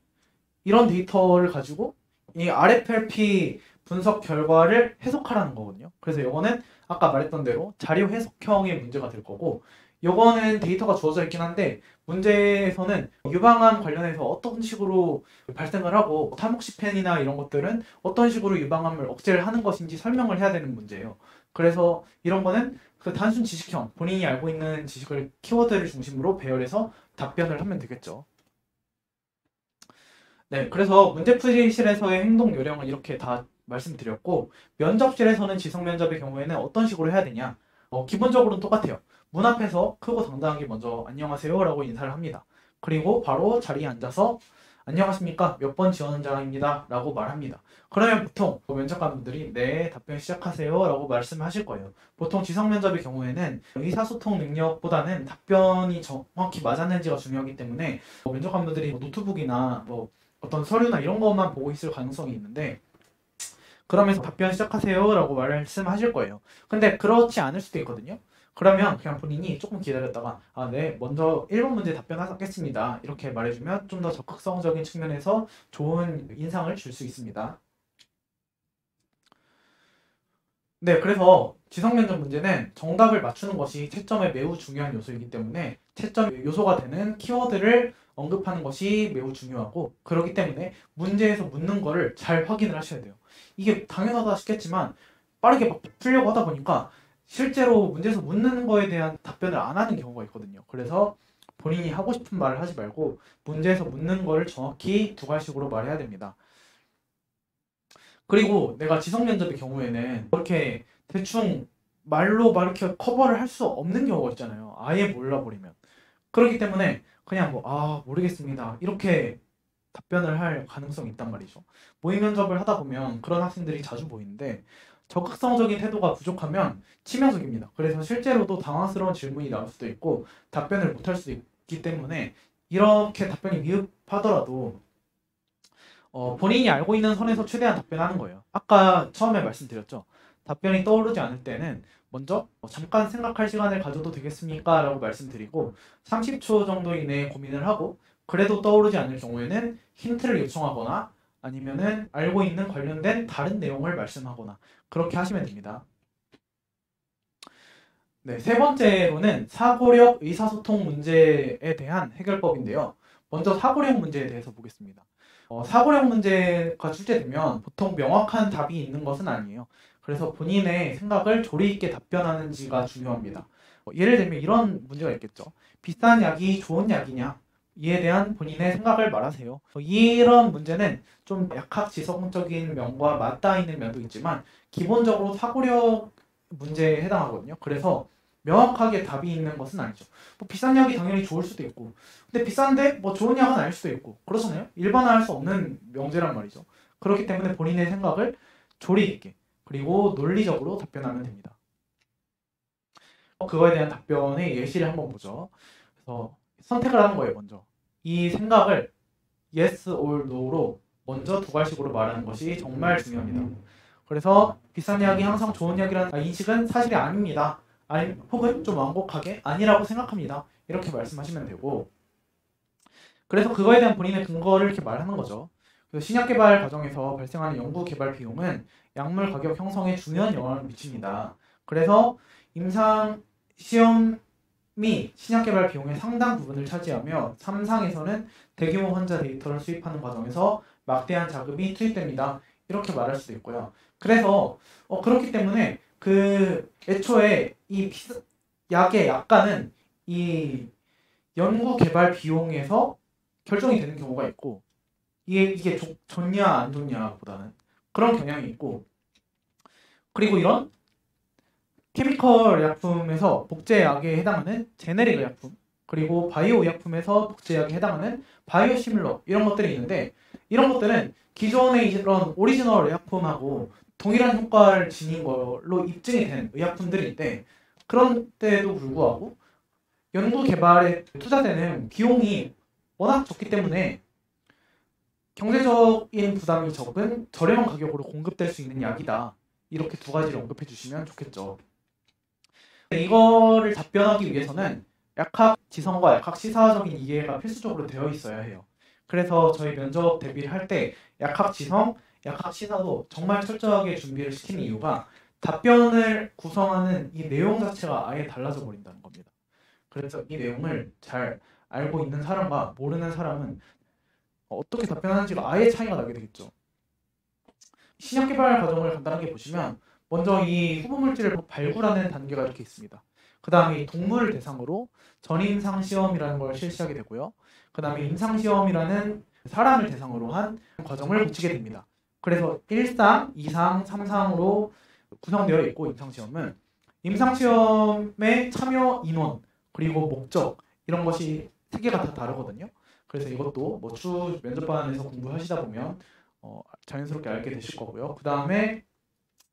이런 데이터를 가지고 이 RFLP 분석 결과를 해석하라는 거거든요. 그래서 이거는 아까 말했던 대로 자료 해석형의 문제가 될 거고, 요거는 데이터가 주어져 있긴 한데 문제에서는 유방암 관련해서 어떤 식으로 발생을 하고 타목시펜이나 이런 것들은 어떤 식으로 유방암을 억제를 하는 것인지 설명을 해야 되는 문제예요. 그래서 이런 거는 그 단순 지식형, 본인이 알고 있는 지식을 키워드를 중심으로 배열해서 답변을 하면 되겠죠. 네, 그래서 문제풀이실에서의 행동 요령을 이렇게 다 말씀드렸고, 면접실에서는 지성 면접의 경우에는 어떤 식으로 해야 되냐? 기본적으로는 똑같아요. 문 앞에서 크고 당당하게 먼저 안녕하세요 라고 인사를 합니다. 그리고 바로 자리에 앉아서 안녕하십니까? 몇 번 지원자입니다 라고 말합니다. 그러면 보통 면접관분들이 네, 답변 시작하세요 라고 말씀하실 거예요. 보통 지성 면접의 경우에는 의사소통 능력보다는 답변이 정확히 맞았는지가 중요하기 때문에 면접관분들이 노트북이나 어떤 서류나 이런 것만 보고 있을 가능성이 있는데, 그러면서 답변 시작하세요 라고 말씀하실 거예요. 근데 그렇지 않을 수도 있거든요. 그러면 그냥 본인이 조금 기다렸다가 네, 먼저 1번 문제 답변하겠습니다 이렇게 말해주면 좀 더 적극성적인 측면에서 좋은 인상을 줄 수 있습니다. 네, 그래서 지성면접 문제는 정답을 맞추는 것이 채점에 매우 중요한 요소이기 때문에 채점 요소가 되는 키워드를 언급하는 것이 매우 중요하고, 그렇기 때문에 문제에서 묻는 거를 잘 확인을 하셔야 돼요. 이게 당연하다 싶겠지만 빠르게 막 풀려고 하다 보니까 실제로 문제에서 묻는 거에 대한 답변을 안 하는 경우가 있거든요. 그래서 본인이 하고 싶은 말을 하지 말고 문제에서 묻는 거를 정확히 두 가지식으로 말해야 됩니다. 그리고 내가 지성면접의 경우에는 그렇게 대충 말로 막 이렇게 커버를 할 수 없는 경우가 있잖아요. 아예 몰라버리면. 그렇기 때문에 그냥 모르겠습니다 이렇게 답변을 할 가능성이 있단 말이죠. 모의 면접을 하다 보면 그런 학생들이 자주 보이는데 적극성적인 태도가 부족하면 치명적입니다. 그래서 실제로도 당황스러운 질문이 나올 수도 있고 답변을 못할 수도 있기 때문에 이렇게 답변이 미흡하더라도 본인이 알고 있는 선에서 최대한 답변하는 거예요. 아까 처음에 말씀드렸죠. 답변이 떠오르지 않을 때는 먼저 잠깐 생각할 시간을 가져도 되겠습니까? 라고 말씀드리고 30초 정도 이내에 고민을 하고, 그래도 떠오르지 않을 경우에는 힌트를 요청하거나 아니면은 알고 있는 관련된 다른 내용을 말씀하거나 그렇게 하시면 됩니다. 네, 세 번째로는 사고력 의사소통 문제에 대한 해결법인데요. 먼저 사고력 문제에 대해서 보겠습니다. 사고력 문제가 출제되면 보통 명확한 답이 있는 것은 아니에요. 그래서 본인의 생각을 조리 있게 답변하는지가 중요합니다. 예를 들면 이런 문제가 있겠죠. 비싼 약이 좋은 약이냐? 이에 대한 본인의 생각을 말하세요. 이런 문제는 좀 약학지성적인 면과 맞닿아 있는 면도 있지만 기본적으로 사고력 문제에 해당하거든요. 그래서 명확하게 답이 있는 것은 아니죠. 비싼 약이 당연히 좋을 수도 있고, 근데 비싼데 좋은 약은 아닐 수도 있고, 그렇잖아요. 일반화할 수 없는 명제란 말이죠. 그렇기 때문에 본인의 생각을 조리 있게 그리고 논리적으로 답변하면 됩니다. 그거에 대한 답변의 예시를 한번 보죠. 그래서 선택을 하는 거예요. 먼저 이 생각을 yes or no로 먼저 두 가지식으로 말하는 것이 정말 중요합니다. 그래서 비싼 약이 항상 좋은 약이라는 인식은 사실이 아닙니다. 혹은 좀 완곡하게 아니라고 생각합니다. 이렇게 말씀하시면 되고, 그래서 그거에 대한 본인의 근거를 이렇게 말하는 거죠. 신약 개발 과정에서 발생하는 연구 개발 비용은 약물 가격 형성에 중요한 영향을 미칩니다. 그래서 임상 시험이 신약 개발 비용의 상당 부분을 차지하며 3상에서는 대규모 환자 데이터를 수입하는 과정에서 막대한 자금이 투입됩니다. 이렇게 말할 수도 있고요. 그래서 그렇기 때문에 애초에 이 약의 약가는 이 연구 개발 비용에서 결정이 되는 경우가 있고, 이게 좋냐 안 좋냐보다는 그런 경향이 있고, 그리고 이런 케미컬 의약품에서 복제약에 해당하는 제네릭 의약품, 그리고 바이오 의약품에서 복제약에 해당하는 바이오시밀러, 이런 것들이 있는데, 이런 것들은 기존의 이런 오리지널 의약품하고 동일한 효과를 지닌 걸로 입증이 된 의약품들인데, 그런데도 불구하고 연구 개발에 투자되는 비용이 워낙 적기 때문에 경제적인 부담이 적은 저렴한 가격으로 공급될 수 있는 약이다. 이렇게 두 가지를 언급해 주시면 좋겠죠. 이거를 답변하기 위해서는 약학 지성과 약학 시사적인 이해가 필수적으로 되어 있어야 해요. 그래서 저희 면접 대비를 할 때 약학 지성, 약학 시사도 정말 철저하게 준비를 시키는 이유가 답변을 구성하는 이 내용 자체가 아예 달라져 버린다는 겁니다. 그래서 이 내용을 잘 알고 있는 사람과 모르는 사람은 어떻게 답변하는지가 아예 차이가 나게 되겠죠. 신약 개발 과정을 간단하게 보시면 먼저 이 후보 물질을 발굴하는 단계가 이렇게 있습니다. 그 다음에 동물을 대상으로 전임상 시험이라는 걸 실시하게 되고요. 그 다음에 임상 시험이라는 사람을 대상으로 한 과정을 거치게 됩니다. 그래서 1상, 2상, 3상으로 구성되어 있고 임상 시험은 임상 시험의 참여 인원 그리고 목적 이런 것이 세 개가 다 다르거든요. 그래서 이것도 뭐 추후 면접반에서 공부하시다 보면 자연스럽게 알게 되실 거고요. 그 다음에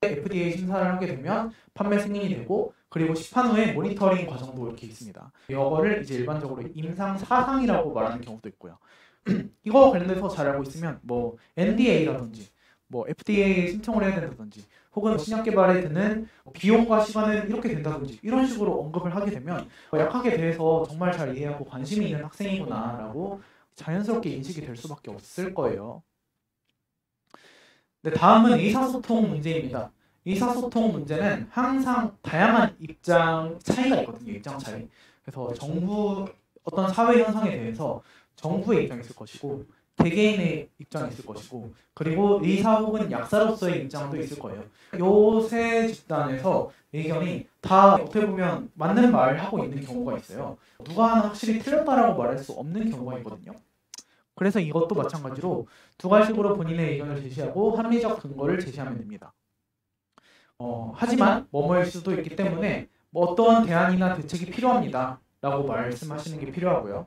FDA 심사를 하게 되면 판매 승인이 되고 그리고 시판 후에 모니터링 과정도 이렇게 있습니다. 이거를 이제 일반적으로 임상 4상이라고 말하는 경우도 있고요. 이거 관련해서 잘 알고 있으면 뭐 NDA라든지 뭐 FDA 신청을 해야 된다든지 혹은 신약 개발에 드는 비용과 시간은 이렇게 된다든지 이런 식으로 언급을 하게 되면 약학에 대해서 정말 잘 이해하고 관심이 있는 학생이구나 라고 자연스럽게 인식이 될 수밖에 없을 거예요. 네, 다음은 의사소통 문제입니다. 의사소통 문제는 항상 다양한 입장 차이가 있거든요. 입장 차이. 그래서 정부 어떤 사회 현상에 대해서 정부의 입장이 있을 것이고 개개인의 입장이 있을 것이고 그리고 의사 혹은 약사로서의 입장도 있을 거예요. 요 세 집단에서 의견이 다 어떻게 보면 맞는 말을 하고 있는 경우가 있어요. 누가 하나 확실히 틀렸다라고 말할 수 없는 경우가 있거든요. 그래서 이것도 마찬가지로 두 가지식으로 본인의 의견을 제시하고 합리적 근거를 제시하면 됩니다. 하지만 뭐뭐일 수도 있기 때문에 뭐 어떠한 대안이나 대책이 필요합니다 라고 말씀하시는 게 필요하고요.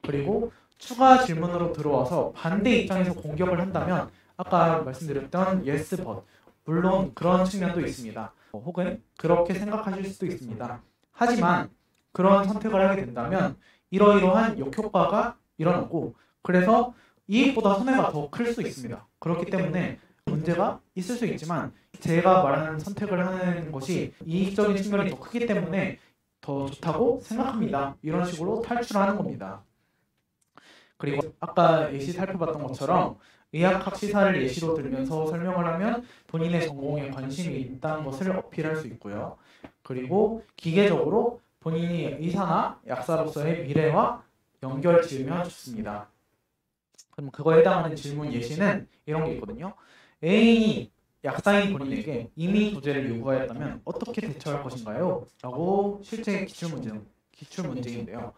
그리고 추가 질문으로 들어와서 반대 입장에서 공격을 한다면 아까 말씀드렸던 yes but 물론 그런 측면도 있습니다. 혹은 그렇게 생각하실 수도 있습니다. 하지만 그런 선택을 하게 된다면 이러이러한 역효과가 일어나고 그래서 이익보다 손해가 더 클 수 있습니다. 그렇기 때문에 문제가 있을 수 있지만 제가 말하는 선택을 하는 것이 이익적인 측면이 더 크기 때문에 더 좋다고 생각합니다. 이런 식으로 탈출하는 겁니다. 그리고 아까 예시 살펴봤던 것처럼 의학학 시사를 예시로 들면서 설명을 하면 본인의 전공에 관심이 있다는 것을 어필할 수 있고요. 그리고 기계적으로 본인이 의사나 약사로서의 미래와 연결 지으면 좋습니다. 그럼 그거에 해당하는 질문 예시는 이런 게 있거든요. 애인이 약사인 본인에게 이민 조제를 요구하였다면 어떻게 대처할 것인가요? 라고 실제 기출문제인데요.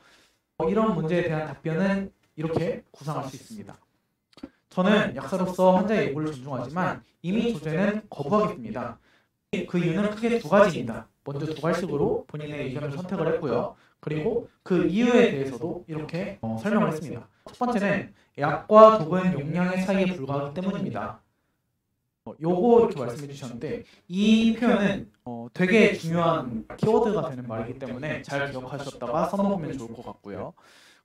이런 문제에 대한 답변은 이렇게 구상할 수 있습니다. 저는 약사로서 환자의 요구를 존중하지만 이민 조제는 거부하겠습니다. 그 이유는 크게 두 가지입니다. 먼저 두 가지식으로 본인의 의견을 선택을 했고요. 그리고 그 이유에 대해서도 이렇게 설명을 했습니다. 첫 번째는 약과 독은 용량의 차이에 불과하기 때문입니다. 요거 이렇게 말씀해 주셨는데 이 표현은 되게 중요한 키워드가 되는 말이기 때문에 잘 기억하셨다가 써놓으면 좋을 것 같고요.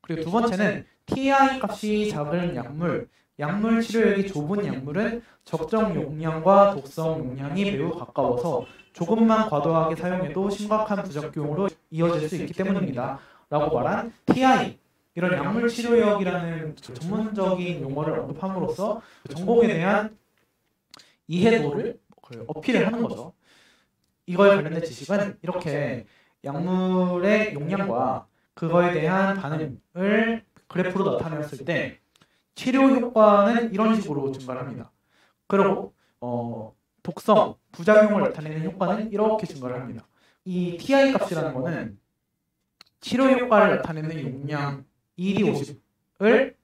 그리고 두 번째는 TI 값이 작은 약물 치료액이 좁은 약물은 적정 용량과 독성 용량이 매우 가까워서 조금만 과도하게 사용해도 심각한 부작용으로 이어질 수 있기 때문입니다. 라고 말한 TI 이런 약물 치료약이라는 전문적인 용어를 언급함으로써 전공에 대한 이해도를 어필을 하는 거죠. 이거에 관련된 지식은 이렇게 약물의 용량과 그거에 대한 반응을 그래프로 나타냈을 때 치료 효과는 이런 식으로 증가를 합니다. 그리고 독성, 부작용을 나타내는 효과는 이렇게 증가를 합니다. 이 TI 값이라는 거는 치료 효과를 나타내는 용량 1이 50을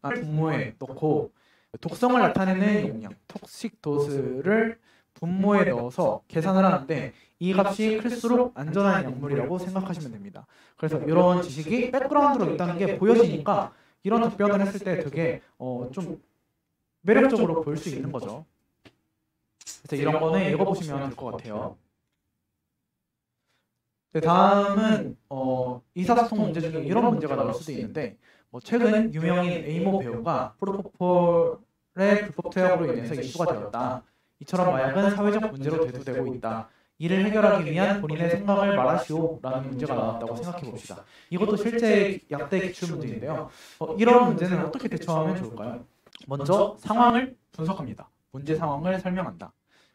분모에 넣고 독성을 나타내는 용량, 톡식 도스를 분모에 넣어서 계산을 하는데 이 값이 클수록 안전한 약물이라고 생각하시면 됩니다. 그래서 이런 지식이 백그라운드로 있다는 게 보여지니까 이런 답변을 했을 때 되게 좀 매력적으로 보일 수 있는 거죠. 그래서 이런 거는 읽어보시면 될 것 같아요. 네, 다음은 의사소통 문제 중에 이런 문제가 나올 수도 있는데 최근 유명인 에이모 배우가 프로포폴의 불법 투약으로 인해서 이슈가 되었다. 이처럼 마약은 사회적 문제로 대두되고 있다. 이를 해결하기 위한 본인의 생각을 말하시오 라는 문제가 나왔다고 생각해 봅시다. 이것도 실제 약대 기출 문제인데요. 이런 문제는 어떻게 대처하면 좋을까요? 먼저 상황을 분석합니다. 문제 상황을 설명한다.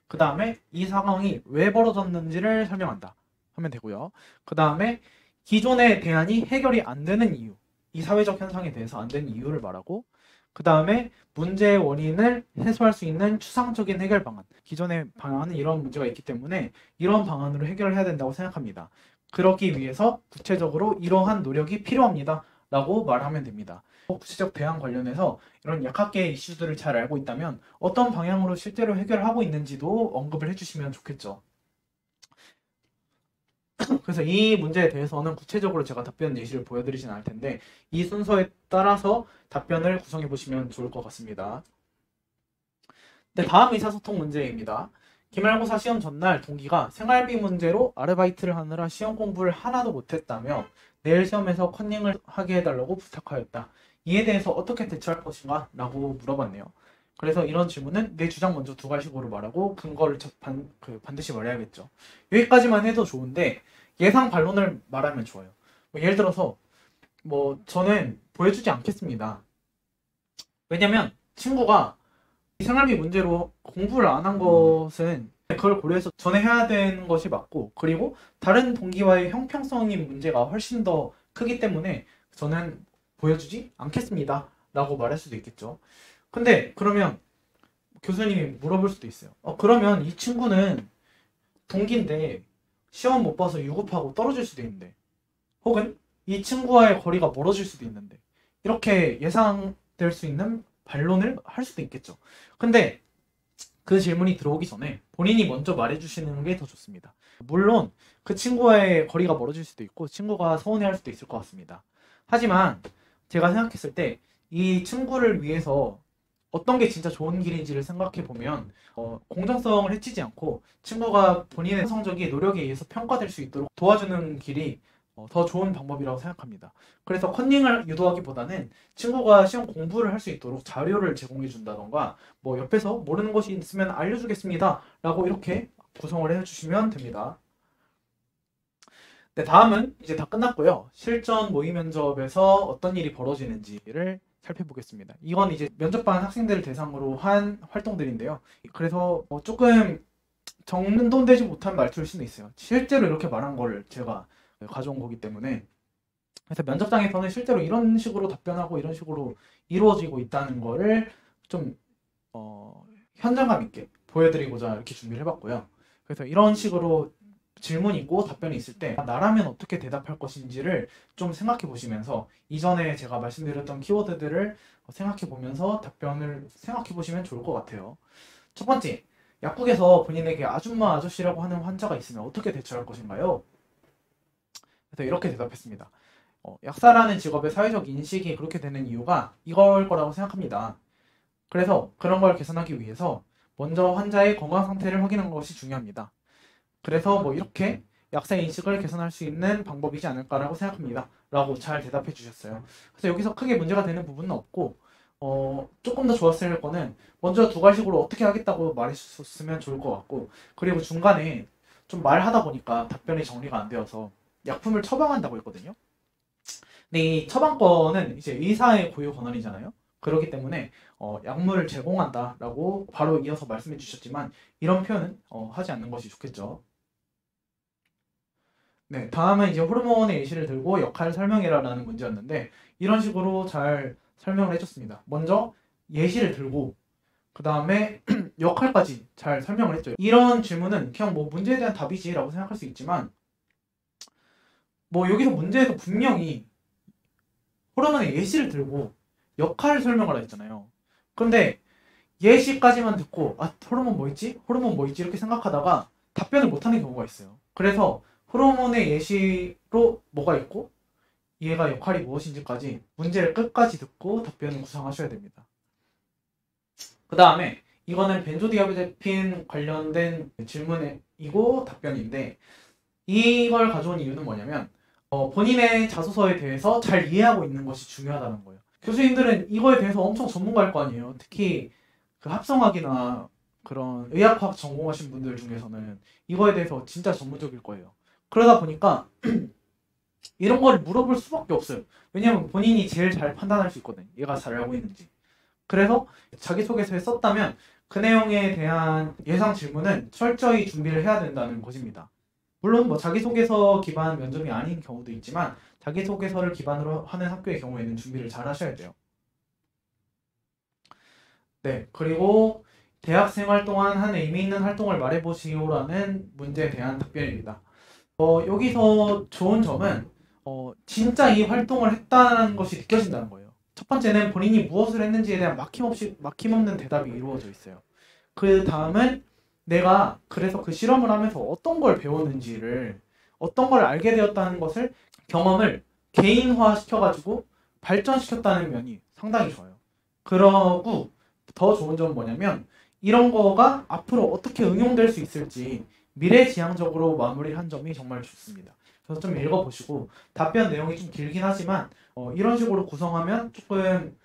그 다음에 이 상황이 왜 벌어졌는지를 설명한다 하면 되고요. 그 다음에 기존의 대안이 해결이 안 되는 이유, 이 사회적 현상에 대해서 안 되는 이유를 말하고, 그 다음에 문제의 원인을 해소할 수 있는 추상적인 해결 방안, 기존의 방안은 이런 문제가 있기 때문에 이런 방안으로 해결해야 된다고 생각합니다. 그러기 위해서 구체적으로 이러한 노력이 필요합니다 라고 말하면 됩니다. 구체적 대안 관련해서 이런 약학계의 이슈들을 잘 알고 있다면 어떤 방향으로 실제로 해결하고 있는지도 언급을 해주시면 좋겠죠. 그래서 이 문제에 대해서는 구체적으로 제가 답변 예시를 보여드리진 않을 텐데 이 순서에 따라서 답변을 구성해 보시면 좋을 것 같습니다. 네, 다음 의사소통 문제입니다. 기말고사 시험 전날 동기가 생활비 문제로 아르바이트를 하느라 시험 공부를 하나도 못했다며 내일 시험에서 컨닝을 하게 해달라고 부탁하였다. 이에 대해서 어떻게 대처할 것인가? 라고 물어봤네요. 그래서 이런 질문은 내 주장 먼저 두 가지식으로 말하고 근거를 반드시 말해야겠죠. 여기까지만 해도 좋은데 예상 반론을 말하면 좋아요. 예를 들어서 저는 보여주지 않겠습니다. 왜냐면 친구가 생활비 문제로 공부를 안 한 것은 그걸 고려해서 전해야 되는 것이 맞고, 그리고 다른 동기와의 형평성인 문제가 훨씬 더 크기 때문에 저는 보여주지 않겠습니다 라고 말할 수도 있겠죠. 근데 그러면 교수님이 물어볼 수도 있어요. 그러면 이 친구는 동기인데 시험 못 봐서 유급하고 떨어질 수도 있는데, 혹은 이 친구와의 거리가 멀어질 수도 있는데, 이렇게 예상될 수 있는 반론을 할 수도 있겠죠. 근데 그 질문이 들어오기 전에 본인이 먼저 말해주시는 게 더 좋습니다. 물론 그 친구와의 거리가 멀어질 수도 있고 친구가 서운해할 수도 있을 것 같습니다. 하지만 제가 생각했을 때 이 친구를 위해서 어떤 게 진짜 좋은 길인지를 생각해 보면 공정성을 해치지 않고 친구가 본인의 성적이 노력에 의해서 평가될 수 있도록 도와주는 길이 더 좋은 방법이라고 생각합니다. 그래서 컨닝을 유도하기보다는 친구가 시험 공부를 할 수 있도록 자료를 제공해 준다던가 옆에서 모르는 것이 있으면 알려주겠습니다 라고 이렇게 구성을 해주시면 됩니다. 네, 다음은 이제 다 끝났고요. 실전 모의 면접에서 어떤 일이 벌어지는지를 살펴보겠습니다. 이건 이제 면접반 학생들을 대상으로 한 활동들인데요. 그래서 조금 정돈되지 못한 말투일 수는 있어요. 실제로 이렇게 말한 걸 제가 가져온 거기 때문에. 그래서 면접장에서는 실제로 이런 식으로 답변하고 이런 식으로 이루어지고 있다는 거를 좀 현장감 있게 보여드리고자 이렇게 준비를 해봤고요. 그래서 이런 식으로 질문이 있고 답변이 있을 때 나라면 어떻게 대답할 것인지를 좀 생각해 보시면서 이전에 제가 말씀드렸던 키워드들을 생각해 보면서 답변을 생각해 보시면 좋을 것 같아요. 첫 번째, 약국에서 본인에게 아줌마 아저씨라고 하는 환자가 있으면 어떻게 대처할 것인가요? 그래서 이렇게 대답했습니다. 약사라는 직업의 사회적 인식이 그렇게 되는 이유가 이걸 거라고 생각합니다. 그래서 그런 걸 개선하기 위해서 먼저 환자의 건강 상태를 확인하는 것이 중요합니다. 그래서 이렇게 약사 인식을 개선할 수 있는 방법이지 않을까라고 생각합니다 라고 잘 대답해 주셨어요. 그래서 여기서 크게 문제가 되는 부분은 없고 조금 더 좋았을 거는 먼저 두 가지식으로 어떻게 하겠다고 말했으면 좋을 것 같고, 그리고 중간에 좀 말하다 보니까 답변이 정리가 안 되어서 약품을 처방한다고 했거든요. 근데 이 처방권은 이제 의사의 고유 권한이잖아요. 그렇기 때문에 약물을 제공한다라고 바로 이어서 말씀해 주셨지만 이런 표현은 하지 않는 것이 좋겠죠. 네, 다음은 이제 호르몬의 예시를 들고 역할을 설명해라라는 문제였는데 이런 식으로 잘 설명을 해줬습니다. 먼저 예시를 들고 그 다음에 역할까지 잘 설명을 했죠. 이런 질문은 그냥 문제에 대한 답이지라고 생각할 수 있지만 여기서 문제에서 분명히 호르몬의 예시를 들고 역할 설명을 했잖아요. 그런데 예시까지만 듣고 호르몬 뭐 있지? 호르몬 뭐 있지? 이렇게 생각하다가 답변을 못하는 경우가 있어요. 그래서 호르몬의 예시로 뭐가 있고 얘가 역할이 무엇인지까지 문제를 끝까지 듣고 답변을 구상하셔야 됩니다. 그 다음에 이거는 벤조디아ze핀 관련된 질문이고 답변인데 이걸 가져온 이유는 뭐냐면 본인의 자소서에 대해서 잘 이해하고 있는 것이 중요하다는 거예요. 교수님들은 이거에 대해서 엄청 전문가일 거 아니에요. 특히 그 합성학이나 그런 의학과학 전공하신 분들 중에서는 이거에 대해서 진짜 전문적일 거예요. 그러다 보니까 이런 걸 물어볼 수밖에 없어요. 왜냐면 본인이 제일 잘 판단할 수 있거든. 얘가 잘 알고 있는지. 그래서 자기소개서에 썼다면 그 내용에 대한 예상 질문은 철저히 준비를 해야 된다는 것입니다. 물론 뭐 자기소개서 기반 면접이 아닌 경우도 있지만 자기소개서를 기반으로 하는 학교의 경우에는 준비를 잘 하셔야 돼요. 네, 그리고 대학 생활 동안 한 의미 있는 활동을 말해보시오라는 문제에 대한 답변입니다. 여기서 좋은 점은 진짜 이 활동을 했다는 것이 느껴진다는 거예요. 첫 번째는 본인이 무엇을 했는지에 대한 막힘없는 대답이 이루어져 있어요. 그 다음은 내가 그래서 그 실험을 하면서 어떤 걸 배웠는지를, 어떤 걸 알게 되었다는 것을, 경험을 개인화 시켜가지고 발전시켰다는 면이 상당히 좋아요. 그러고 더 좋은 점은 뭐냐면 이런 거가 앞으로 어떻게 응용될 수 있을지 미래지향적으로 마무리한 점이 정말 좋습니다. 그래서 좀 읽어보시고, 답변 내용이 좀 길긴 하지만 이런 식으로 구성하면 조금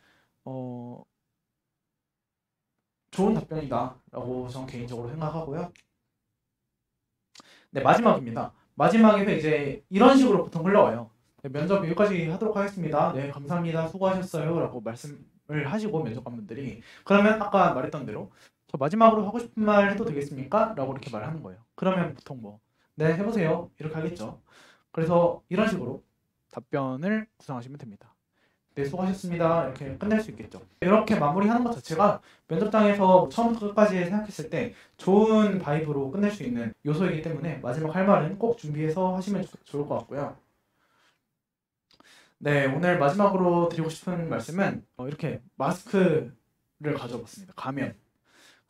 좋은 답변이다 라고 저는 개인적으로 생각하고요. 네, 마지막입니다. 마지막에서 이제 이런 식으로 보통 흘러와요. 네, 면접 여기까지 하도록 하겠습니다. 네, 감사합니다. 수고하셨어요 라고 말씀을 하시고, 면접관분들이 그러면 아까 말했던 대로 저 마지막으로 하고 싶은 말 해도 되겠습니까? 라고 이렇게 말하는 거예요. 그러면 보통 뭐 네, 해보세요 이렇게 하겠죠. 그래서 이런 식으로 답변을 구성하시면 됩니다. 네, 수고하셨습니다 이렇게 끝낼 수 있겠죠. 이렇게 마무리하는 것 자체가 면접장에서 처음부터 끝까지 생각했을 때 좋은 바이브로 끝낼 수 있는 요소이기 때문에 마지막 할 말은 꼭 준비해서 하시면 좋을 것 같고요. 네, 오늘 마지막으로 드리고 싶은 말씀은 이렇게 마스크를 가져봤습니다. 가면.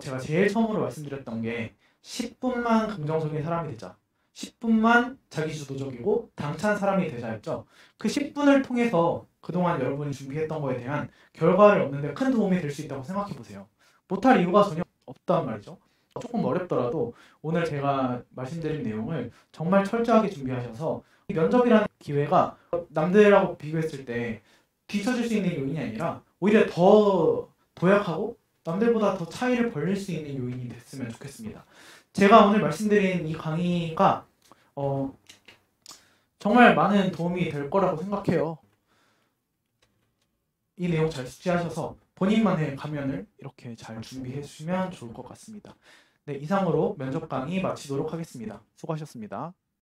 제가 제일 처음으로 말씀드렸던 게 10분만 긍정적인 사람이 되자, 10분만 자기주도적이고 당찬 사람이 되자였죠. 그 10분을 통해서 그동안 여러분이 준비했던 거에 대한 결과를 얻는 데 큰 도움이 될 수 있다고 생각해 보세요. 못할 이유가 전혀 없단 말이죠. 조금 어렵더라도 오늘 제가 말씀드린 내용을 정말 철저하게 준비하셔서 이 면접이라는 기회가 남들하고 비교했을 때 뒤처질 수 있는 요인이 아니라 오히려 더 도약하고 남들보다 더 차이를 벌릴 수 있는 요인이 됐으면 좋겠습니다. 제가 오늘 말씀드린 이 강의가 정말 많은 도움이 될 거라고 생각해요. 이 내용 잘 숙지하셔서 본인만의 가면을 이렇게 잘 준비해 주시면 좋을 것 같습니다. 네, 이상으로 면접 강의 마치도록 하겠습니다. 수고하셨습니다.